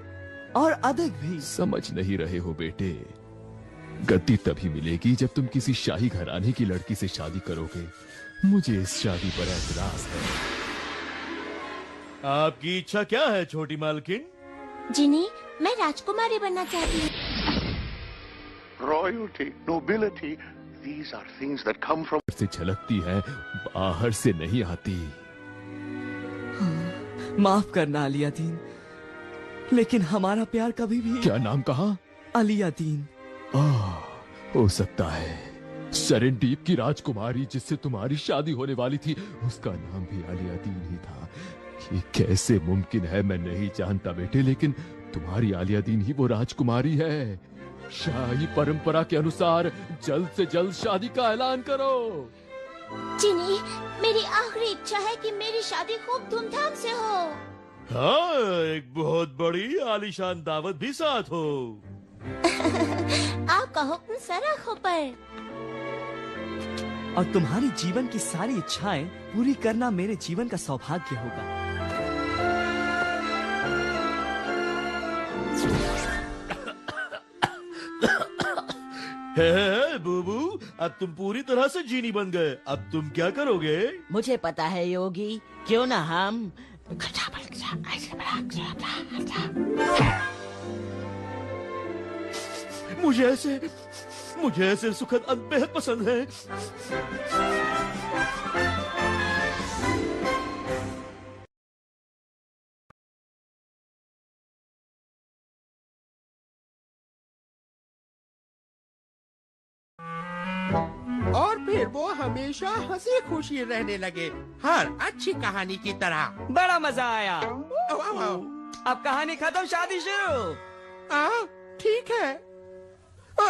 और अधिक भी। समझ नहीं रहे हो बेटे। गति तभी मिलेगी जब तुम किसी शाही घराने की लड़की से शादी करोगे। मुझे इस शादी पर एतराज है। आपकी इच्छा क्या है छोटी मालकिन? जिनी, मैं राजकुमारी बनना चाहती हूँ। Royalty, nobility, these are things that come from से झलकती है, बाहर से नहीं आती। माफ करना अलियादीन, लेकिन हमारा प्यार कभी भी। क्या नाम कहा? अलियादीन। हो सकता है सेरेंडीप की राजकुमारी जिससे तुम्हारी शादी होने वाली थी, उसका नाम भी अलियादीन ही था। ये कैसे मुमकिन है मैं नहीं जानता बेटे, लेकिन तुम्हारी अलियादीन ही वो राजकुमारी है। शाही परंपरा के अनुसार जल्द से जल्द शादी का ऐलान करो। जिनी, मेरी आखिरी इच्छा है कि मेरी शादी खूब धूमधाम से हो। हाँ, एक बहुत बड़ी आलीशान दावत भी साथ हो। आपका हुक्म सर आंखों पर। और तुम्हारी जीवन की सारी इच्छाएं पूरी करना मेरे जीवन का सौभाग्य होगा। है बूबू, अब तुम पूरी तरह से जीनी बन गए। अब तुम क्या करोगे? मुझे पता है योगी, क्यों ना हम मुझे ऐसे सुखद अंत बेहद पसंद है। और फिर वो हमेशा हंसी खुशी रहने लगे, हर अच्छी कहानी की तरह। बड़ा मजा आया। आओ। अब कहानी खत्म, शादी शुरू। ठीक है,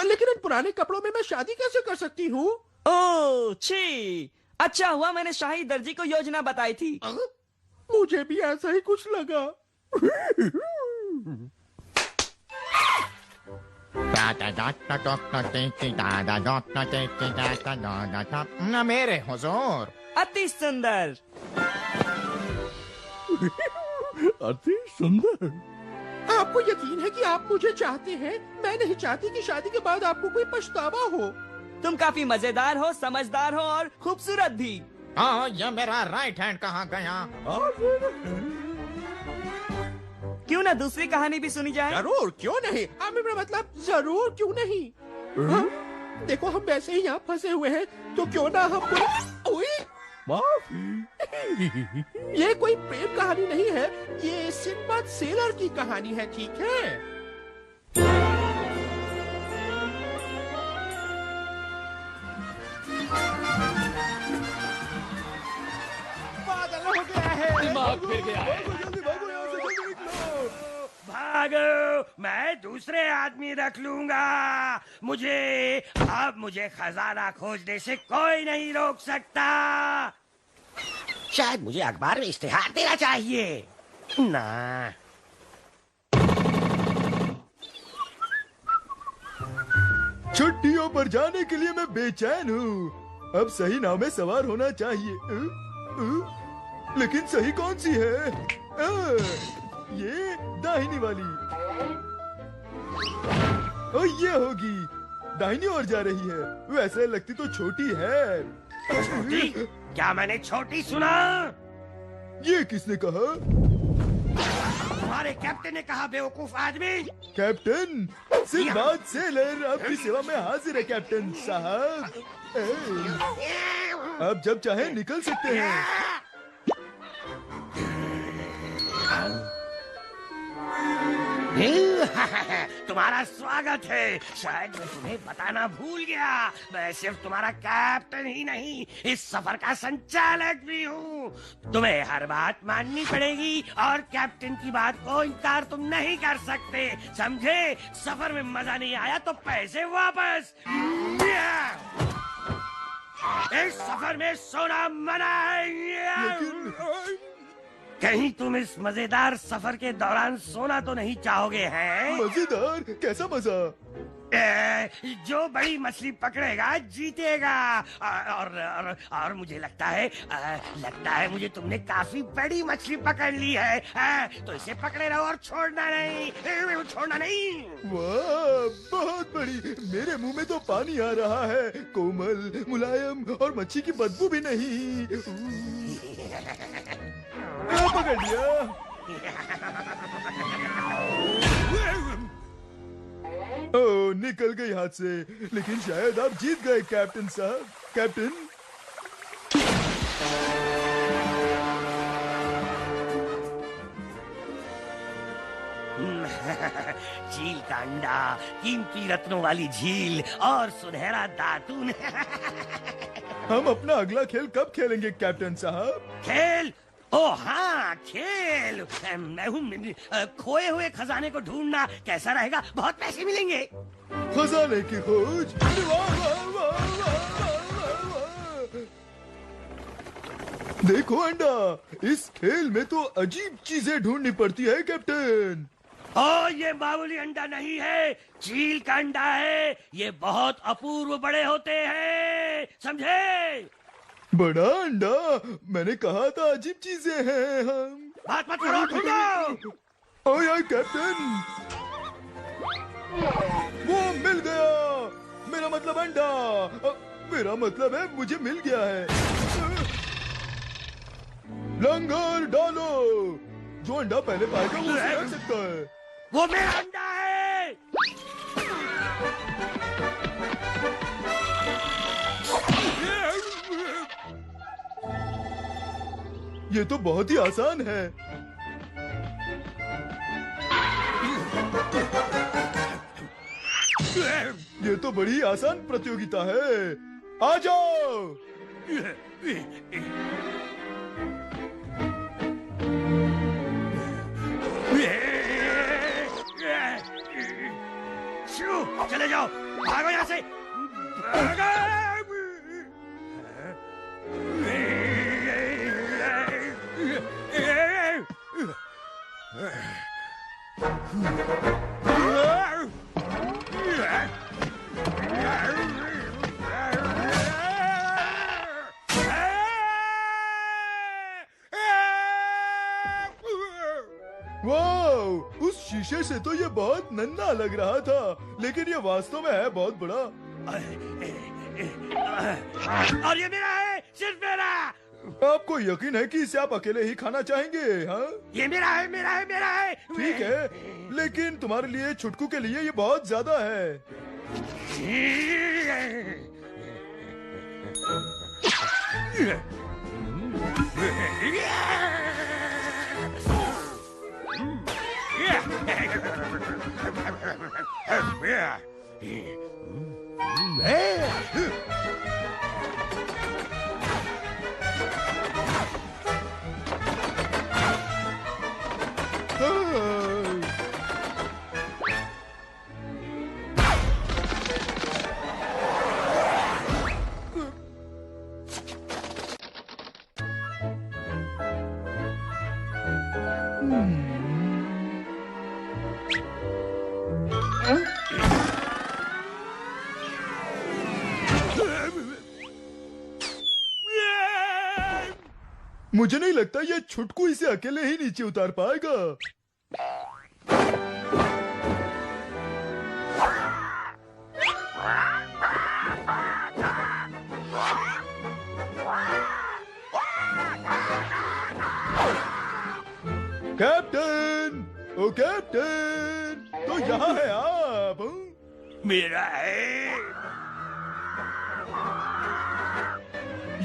लेकिन इन पुराने कपड़ों में मैं शादी कैसे कर सकती हूँ? ओह छी, अच्छा हुआ मैंने शाही दर्जी को योजना बताई थी। मुझे भी ऐसा ही कुछ लगा। मेरे हुजूर। अति सुंदर। अति सुंदर। आपको यकीन है कि आप मुझे चाहते हैं? मैं नहीं चाहती कि शादी के बाद आपको कोई पछतावा हो। तुम काफी मजेदार हो, समझदार हो और खूबसूरत भी। हाँ, ये मेरा राइट हैंड कहाँ गया? क्यों ना दूसरी कहानी भी सुनी जाए? जरूर, क्यों नहीं। मेरा मतलब जरूर क्यों नहीं। देखो, हम वैसे ही यहाँ फंसे हुए हैं, तो क्यों ना हम माफी। ये कोई प्रेम कहानी नहीं है, ये सिंबद सेलर की कहानी है, ठीक है? बादल हो गया है, दिमाग फिर गया है। जल्दी भागो यहाँ से, जल्दी निकलो। भागो, मैं दूसरे आदमी रख लूंगा। मुझे खजाना खोजने से कोई नहीं रोक सकता। शायद मुझे अखबार में इश्तिहार देना चाहिए ना। छुट्टियों पर जाने के लिए मैं बेचैन हूँ। अब सही नाव में सवार होना चाहिए। लेकिन सही कौन सी है? ये दाहिनी वाली। ये होगी। दाहिनी ओर जा रही है। वैसे लगती तो छोटी है। छोटी? क्या मैंने छोटी सुना? ये किसने कहा? तुम्हारे कैप्टन ने कहा, बेवकूफ आदमी। कैप्टन सिंबाद सेलर आपकी सेवा में हाजिर है कैप्टन साहब। आप जब चाहे निकल सकते हैं। तुम्हारा स्वागत है। शायद मैं तुम्हें बताना भूल गया, मैं सिर्फ तुम्हारा कैप्टन ही नहीं, इस सफर का संचालक भी हूँ। तुम्हें हर बात माननी पड़ेगी और कैप्टन की बात को इनकार तुम नहीं कर सकते, समझे? सफर में मजा नहीं आया तो पैसे वापस। इस सफर में सोना मना है। कहीं तुम इस मजेदार सफर के दौरान सोना तो नहीं चाहोगे हैं? मजेदार? कैसा मजा? जो बड़ी मछली पकड़ेगा जीतेगा। और मुझे लगता है मुझे तुमने काफी बड़ी मछली पकड़ ली है। तो इसे पकड़े रहो और छोड़ना नहीं। वाह, बहुत बड़ी। मेरे मुंह में तो पानी आ रहा है। कोमल, मुलायम और मच्छी की बदबू भी नहीं। पकड़ लिया। ओह, निकल गई हाथ से। लेकिन शायद आप जीत गए कैप्टन साहब। कैप्टन, झील का अंडा, कीमती रत्नों वाली झील और सुनहरा दातून। हम अपना अगला खेल कब खेलेंगे कैप्टन साहब? खेल? ओ हाँ, खेल। मैं हूँ खोए हुए खजाने को ढूंढना। कैसा रहेगा? बहुत पैसे मिलेंगे। खजाने की खोज? वाह, वाह, वाह, वाह, वाह। देखो अंडा, इस खेल में तो अजीब चीजें ढूंढनी पड़ती है कैप्टन। ओ, ये मामूली अंडा नहीं है, चील का अंडा है। ये बहुत अपूर्व बड़े होते हैं, समझे? बड़ा अंडा? मैंने कहा था अजीब चीजें हैं। हम बात मत करो, ढूंढो। ओ यार कैप्टन, वो मिल गया। मेरा मतलब अंडा। मेरा मतलब है मुझे मिल गया है। लंगर डालो। जो अंडा पहले पाएगा वो उसे रख सकता है। वो मेरा अंडा है। ये तो बहुत ही आसान है। ये तो बड़ी आसान प्रतियोगिता है। आ जाओ। चले जाओ, भागो यहाँ से, भागो। वाह, उस शीशे से तो ये बहुत नन्हा लग रहा था, लेकिन ये वास्तव में है बहुत बड़ा। और ये मेरा है, सिर्फ मेरा। आपको यकीन है कि इसे आप अकेले ही खाना चाहेंगे? हाँ, ये मेरा है, मेरा है, मेरा है। ठीक है, लेकिन तुम्हारे लिए छुटकू के लिए ये बहुत ज्यादा है। मुझे नहीं लगता ये छुटकू इसे अकेले ही नीचे उतार पाएगा। कैप्टन, ओ कैप्टन, तो यहाँ है आप। मेरा है।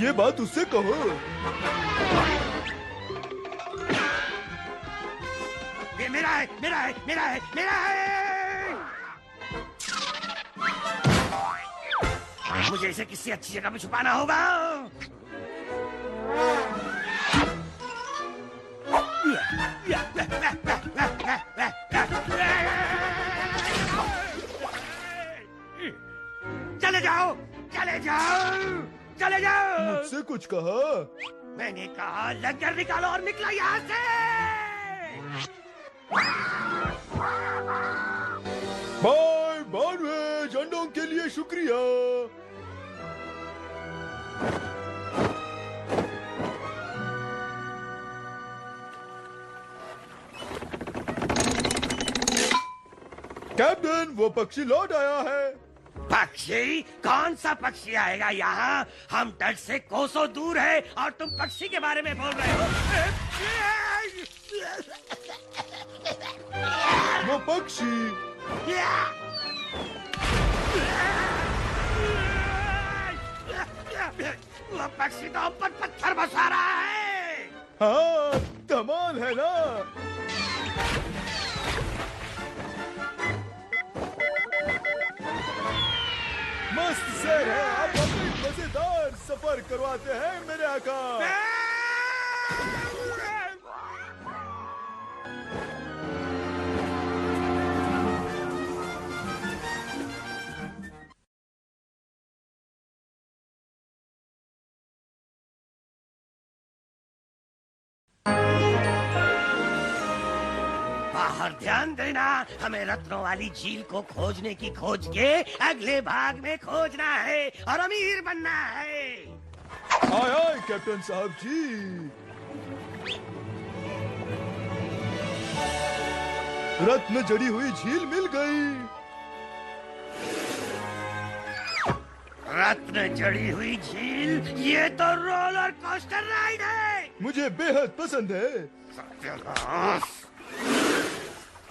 ये बात उससे कहो। ये मेरा मेरा है, मेरा है, मेरा है, मेरा है। मुझे इसे किसी अच्छी जगह पे छुपाना होगा। चले जाओ, चले जाओ, चले जाओ। मुझसे कुछ कहा? मैंने कहा लंगर निकालो और निकलो यहाँ से। बाय बानवेज, अंडों के लिए शुक्रिया। कैप्टन, वो पक्षी लौट आया है। पक्षी? कौन सा पक्षी आएगा यहाँ? हम तट से कोसों दूर है और तुम पक्षी के बारे में बोल रहे हो। वो पक्षी वो पक्षी तो हम पर पत्थर बरसा रहा है। हाँ, कमाल है ना। मस्त सैर है। आप हमें मजेदार सफर करवाते हैं मेरे आका। बाहर ध्यान देना, हमें रत्नों वाली झील को खोजने की खोज के अगले भाग में खोजना है और अमीर बनना है। आय आय कैप्टन साहब जी। रत्न जड़ी हुई झील मिल गई। रत्न जड़ी हुई झील? ये तो रोलर कोस्टर राइड है। मुझे बेहद पसंद है।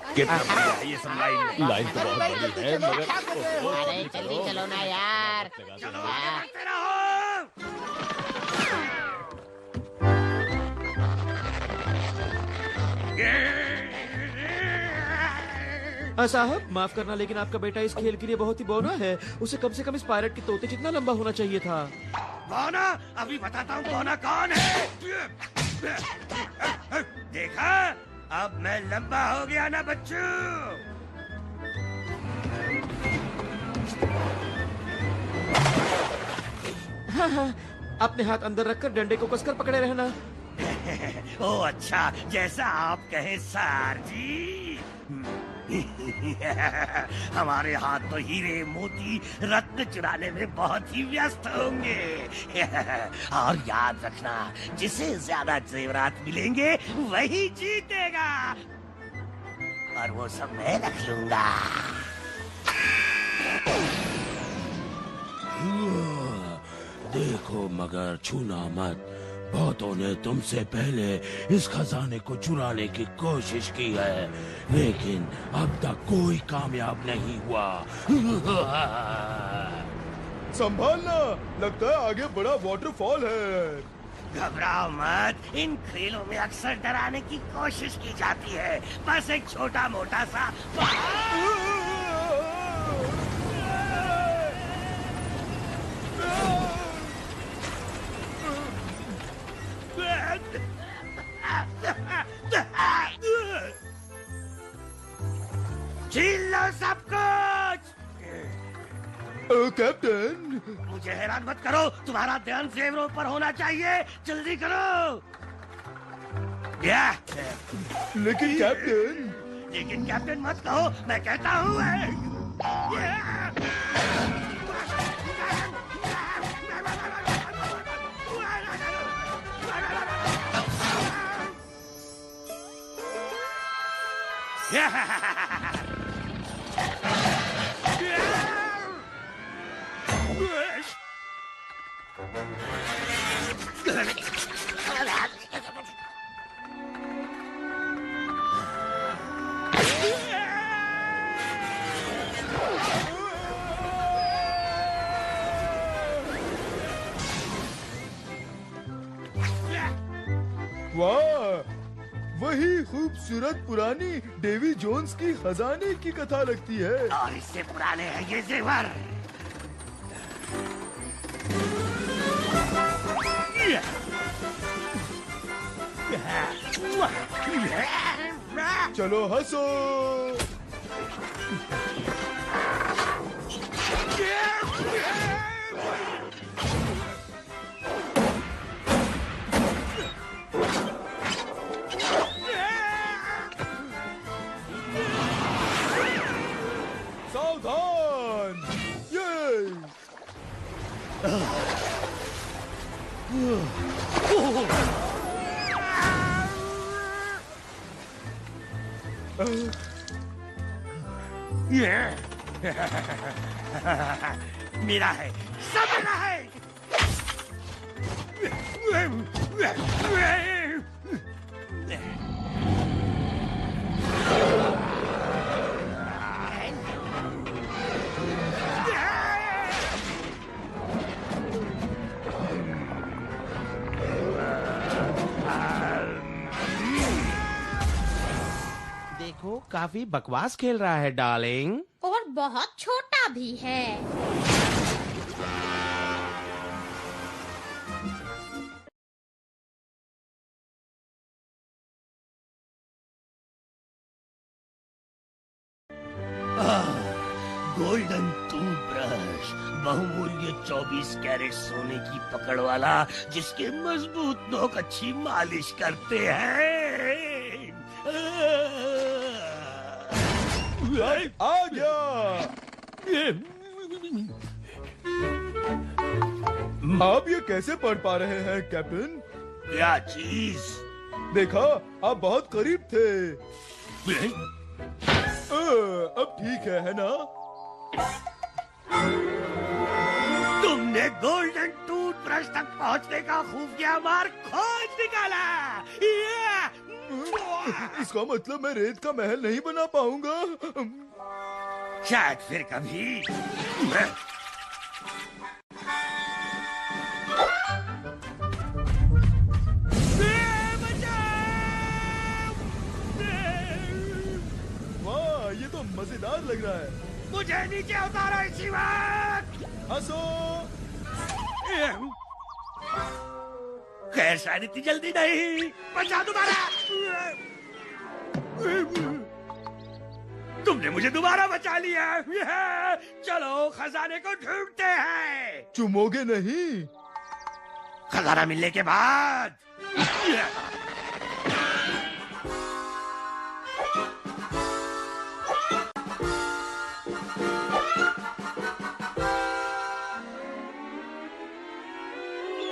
कितना बढ़िया है ये सब लाइन। लाइन तो बहुत बड़ी है मगर अरे जल्दी चलो ना यार। चलो करते रहो। साहब माफ करना, लेकिन आपका बेटा इस खेल के लिए बहुत ही बौना है। उसे कम से कम इस पायलट के तोते जितना लंबा होना चाहिए था। बौना? अभी बताता हूँ बौना कौन है। देखा, अब मैं लंबा हो गया ना बच्चू। हाँ हाँ, अपने हाथ अंदर रखकर डंडे को कसकर पकड़े रहना। ओ अच्छा, जैसा आप कहें सर जी। हमारे हाथ तो हीरे मोती रत्न चुराने में बहुत ही व्यस्त होंगे। और याद रखना, जिसे ज्यादा जेवरात मिलेंगे वही जीतेगा। और वो सब मैं रख लूंगा। देखो मगर छूना मत। बहुतों ने तुमसे पहले इस खजाने को चुराने की कोशिश की है, लेकिन अब तक कोई कामयाब नहीं हुआ। संभालना, लगता है आगे बड़ा वाटरफॉल है। घबराओ मत, इन खेलों में अक्सर डराने की कोशिश की जाती है। बस एक छोटा मोटा सा छीन लो सब कुछ। कैप्टन, मुझे हैरान मत करो, तुम्हारा ध्यान जेवरों पर होना चाहिए। जल्दी करो। लेकिन कैप्टन। लेकिन कैप्टन मत कहो, मैं कहता हूँ। वाह, वही खूबसूरत पुरानी डेवी जोन्स की खजाने की कथा लगती है। और इससे पुराने हैं ये जेवर। चलो हंसो। सावधान। ये मेरा है, सब मेरा है। देखो काफी बकवास खेल रहा है डार्लिंग। और बहुत छोटा भी है। गोल्डन टूथब्रश, बहुमूल्य 24 कैरेट सोने की पकड़ वाला, जिसके मजबूत नोक अच्छी मालिश करते हैं। आ गया। आप ये कैसे पढ़ पा रहे हैं कैप्टन? क्या चीज? देखा, आप बहुत करीब थे। अब ठीक है ना? तुमने गोल्डन टूथब्रश तक पहुंचने का खुफिया मार्ग खोज निकाला। इसका मतलब मैं रेत का महल नहीं बना पाऊंगा। शायद फिर कभी। वाह, ये तो मजेदार लग रहा है। मुझे नीचे उतारो इसी वक्त। हंसो। खैर शायद इतनी जल्दी नहीं। बचा दोबारा। तुमने मुझे दोबारा बचा लिया। चलो खजाने को ढूंढते हैं। चुमोगे नहीं? खजाना मिलने के बाद।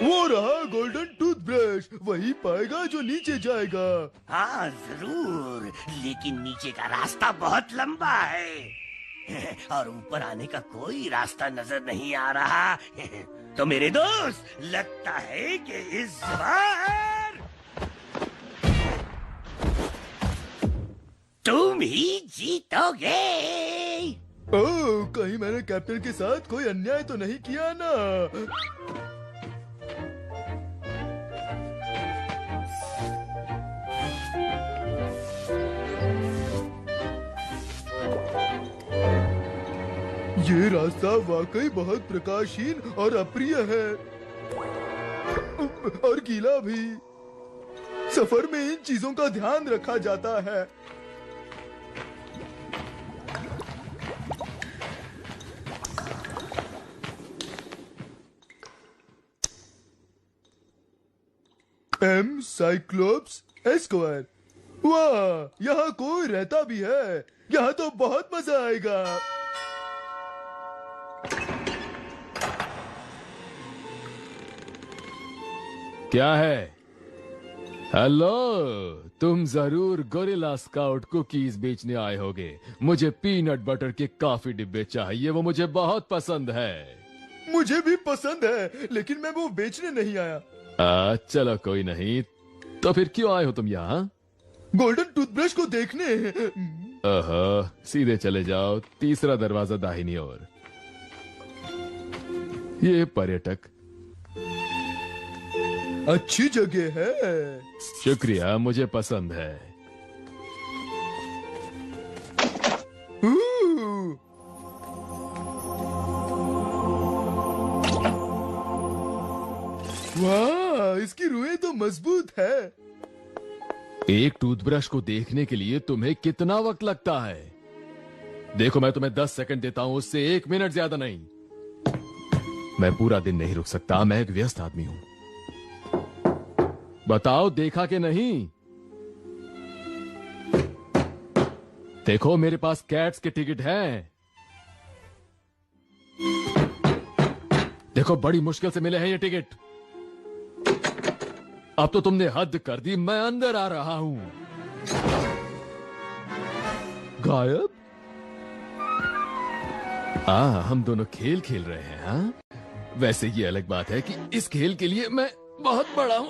वो रहा गोल्डन टूथब्रश, वही पाएगा जो नीचे जाएगा। हाँ जरूर, लेकिन नीचे का रास्ता बहुत लंबा है और ऊपर आने का कोई रास्ता नजर नहीं आ रहा। तो मेरे दोस्त, लगता है कि इस बार तुम ही जीतोगे। ओह, कहीं मैंने कैप्टन के साथ कोई अन्याय तो नहीं किया ना? ये रास्ता वाकई बहुत प्रकाशहीन और अप्रिय है और गीला भी। सफर में इन चीजों का ध्यान रखा जाता है। M cyclops esquire. वाह, यहाँ कोई रहता भी है। यहाँ तो बहुत मजा आएगा। क्या है? हेलो, तुम जरूर गोरिल्ला स्काउट कुकीज बेचने आए होगे। मुझे पीनट बटर के काफी डिब्बे चाहिए, वो मुझे बहुत पसंद है। मुझे भी पसंद है, लेकिन मैं वो बेचने नहीं आया। चलो कोई नहीं, तो फिर क्यों आए हो तुम यहाँ? गोल्डन टूथब्रश को देखने। सीधे चले जाओ, तीसरा दरवाजा दाहिनी ओर। ये पर्यटक अच्छी जगह है। शुक्रिया, मुझे पसंद है। वाह, इसकी रुएं तो मजबूत है। एक टूथब्रश को देखने के लिए तुम्हें कितना वक्त लगता है? देखो, मैं तुम्हें 10 सेकंड देता हूं, उससे 1 मिनट ज्यादा नहीं। मैं पूरा दिन नहीं रुक सकता, मैं एक व्यस्त आदमी हूं। बताओ, देखा कि नहीं? देखो, मेरे पास कैट्स के टिकट हैं। देखो, बड़ी मुश्किल से मिले हैं ये टिकट। अब तो तुमने हद कर दी, मैं अंदर आ रहा हूं। गायब? हम दोनों खेल खेल रहे हैं। हाँ, वैसे ये अलग बात है कि इस खेल के लिए मैं बहुत बड़ा हूं।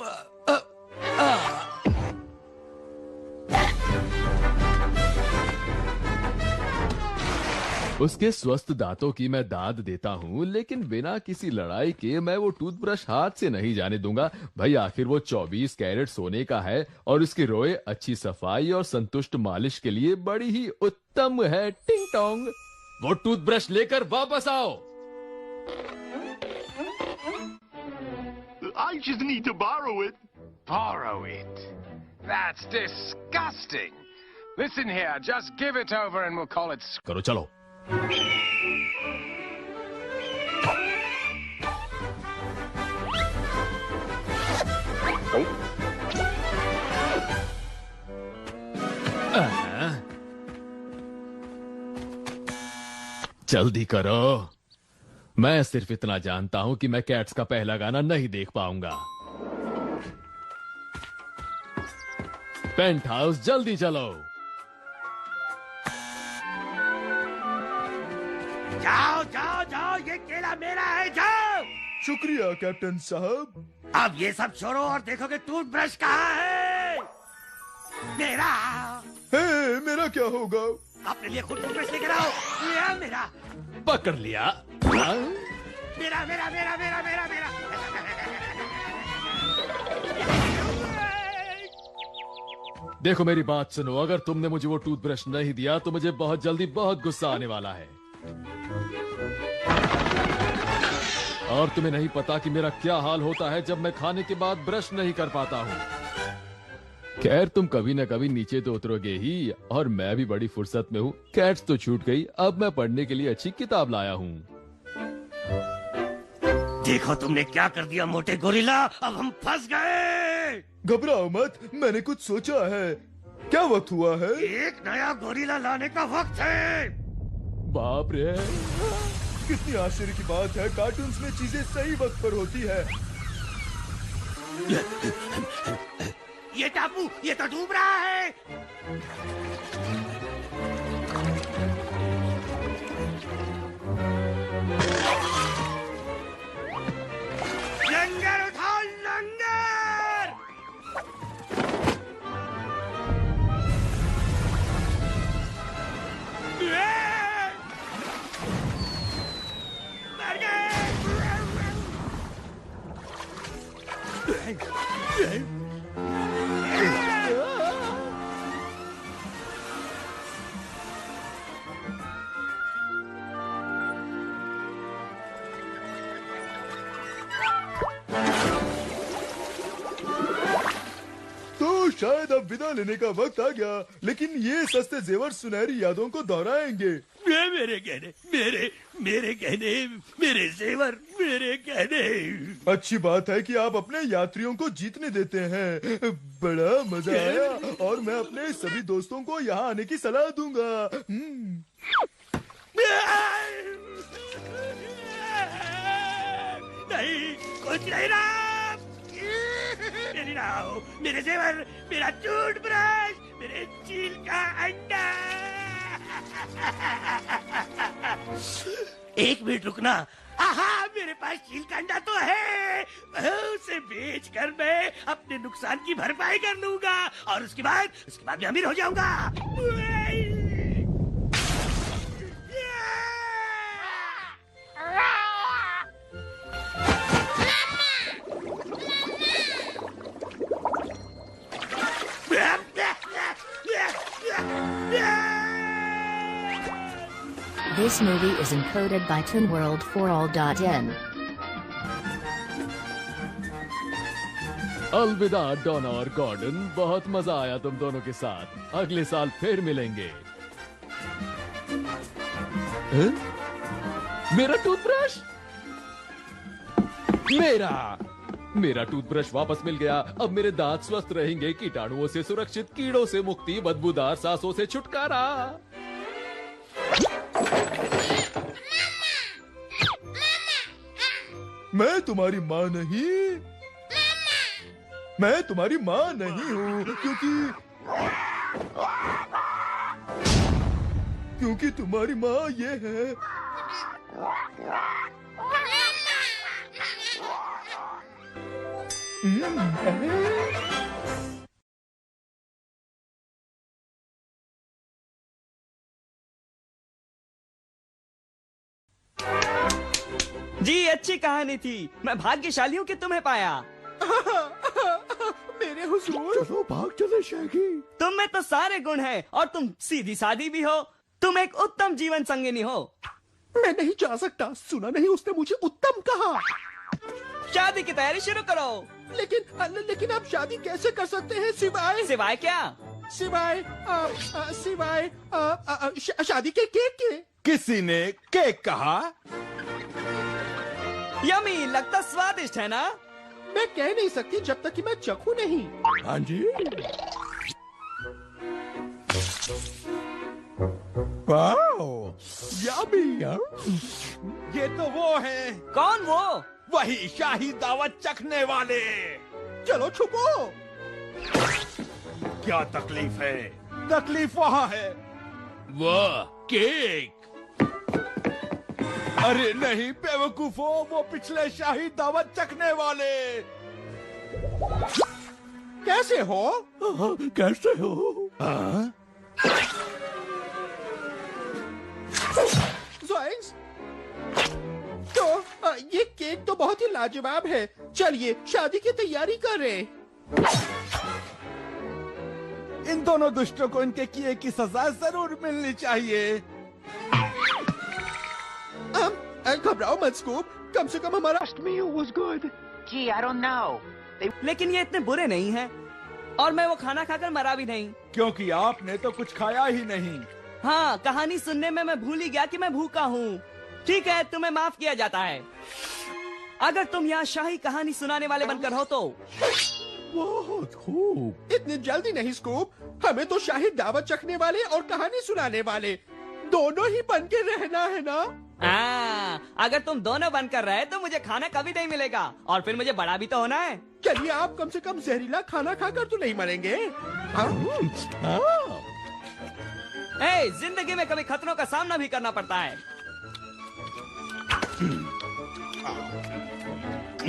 उसके स्वस्थ दांतों की मैं दाद देता हूं, लेकिन बिना किसी लड़ाई के मैं वो टूथब्रश हाथ से नहीं जाने दूंगा। भाई, आखिर वो 24 कैरेट सोने का है और उसकी रोए अच्छी सफाई और संतुष्ट मालिश के लिए बड़ी ही उत्तम है। टिंग टोंग, वो टूथब्रश लेकर वापस आओ। I just need to borrow it. Borrow it? That's disgusting. Listen here, just give it over and we'll call it... करो, चलो। जल्दी करो। मैं सिर्फ इतना जानता हूं कि मैं कैट्स का पहला गाना नहीं देख पाऊंगा। पेंट हाउस, जल्दी चलो। जाओ जाओ जाओ, ये केला मेरा है, जाओ। शुक्रिया कैप्टन साहब। अब ये सब छोड़ो और देखो कि टूथब्रश कहाँ है। मेरा। मेरा क्या होगा? अपने लिए खुद टूथब्रश लेकर आओ। ये मेरा। पकड़ लिया। मेरा मेरा मेरा मेरा मेरा मेरा। देखो, मेरी बात सुनो, अगर तुमने मुझे वो टूथब्रश नहीं दिया तो मुझे बहुत जल्दी बहुत गुस्सा आने वाला है। और तुम्हें नहीं पता कि मेरा क्या हाल होता है जब मैं खाने के बाद ब्रश नहीं कर पाता हूँ। खैर, तुम कभी न कभी नीचे तो उतरोगे ही, और मैं भी बड़ी फुर्सत में हूँ। कैट्स तो छूट गई, अब मैं पढ़ने के लिए अच्छी किताब लाया हूँ। देखो तुमने क्या कर दिया मोटे गोरिल्ला, अब हम फंस गए। घबराओ मत, मैंने कुछ सोचा है। क्या वक्त हुआ है? एक नया गोरिल्ला लाने का वक्त है। बाप रे, कितनी आश्चर्य की बात है, कार्टून्स में चीजें सही वक्त पर होती है। ये टापू, ये तो डूब रहा है। लंगर उठाओ, लंगर। मर गए। तो शायद अब विदा लेने का वक्त आ गया, लेकिन ये सस्ते जेवर सुनहरी यादों को दोहराएंगे। मेरे गहने, मेरे गहने, मेरे जेवर, मेरे गहने। अच्छी बात है कि आप अपने यात्रियों को जीतने देते हैं। बड़ा मजा आया, और मैं अपने सभी दोस्तों को यहाँ आने की सलाह दूंगा। नहीं, कुछ नहीं रहा। मेरी नाव, मेरे जेवर, मेरा टूथब्रश, मेरे चील का अंडा। एक मिनट रुकना। आहा, मेरे पास चील का अंडा तो है। उसे बेचकर मैं अपने नुकसान की भरपाई कर लूंगा, और उसके बाद मैं अमीर हो जाऊंगा। This movie is encoded by TwinWorld4All.in. अलविदा डॉना और गॉर्डन, बहुत मजा आया तुम दोनों के साथ। अगले साल फिर मिलेंगे। मेरा टूथब्रश, मेरा टूथब्रश वापस मिल गया। अब मेरे दांत स्वस्थ रहेंगे, कीटाणुओं से सुरक्षित, कीड़ों से मुक्ति, बदबूदार सांसों से छुटकारा। मैं तुम्हारी माँ नहीं, मैं तुम्हारी माँ नहीं हूँ, क्योंकि तुम्हारी माँ ये है। जी अच्छी कहानी थी। मैं भाग्यशाली हूँ कि तुम्हें पाया। मेरे हुजूर, चलो भाग चले शैगी। तुम में तो सारे गुण हैं और तुम सीधी सादी भी हो। तुम एक उत्तम जीवन संगिनी हो। मैं नहीं जा सकता। सुना नहीं उसने मुझे उत्तम कहा। शादी की तैयारी शुरू करो। लेकिन आप शादी कैसे कर सकते हैं सिवाय क्या? सिवाय शादी के केक के। किसी ने केक कहा? यमी, लगता स्वादिष्ट है ना? मैं कह नहीं सकती जब तक कि मैं चखूं नहीं। हाँ जी। Wow, yummy. ये तो वो है। कौन वो? वही शाही दावत चखने वाले। चलो छुपो। क्या तकलीफ है? तकलीफ वहाँ है। वाह, केक। अरे नहीं बेवकूफो, वो पिछले शाही दावत चखने वाले। कैसे हो? कैसे हो? ज़ोइंग्स, तो ये केक तो बहुत ही लाजवाब है। चलिए शादी की तैयारी करें। इन दोनों दुष्टों को इनके किए की सजा जरूर मिलनी चाहिए। घबराओ मत स्कूप, कम से कम हमारा Gee, I don't know. लेकिन ये इतने बुरे नहीं हैं और मैं वो खाना खाकर मरा भी नहीं। क्योंकि आपने तो कुछ खाया ही नहीं। हाँ, कहानी सुनने में मैं भूल ही गया कि मैं भूखा हूँ। ठीक है, तुम्हें माफ किया जाता है। अगर तुम यहाँ शाही कहानी सुनाने वाले बनकर हो तो। बहुत खूब। इतनी जल्दी नहीं स्कूप, हमें तो शाही दावत चखने वाले और कहानी सुनाने वाले दोनों ही बन के रहना है ना? अगर तुम दोनों बनकर रहे तो मुझे खाना कभी नहीं मिलेगा और फिर मुझे बड़ा भी तो होना है। चलिए, आप कम से कम जहरीला खाना खाकर तो नहीं मरेंगे। जिंदगी में कभी खतरों का सामना भी करना पड़ता है।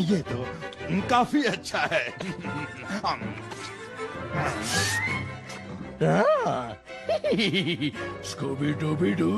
ये तो काफी अच्छा है। स्कूबी डूबी डू।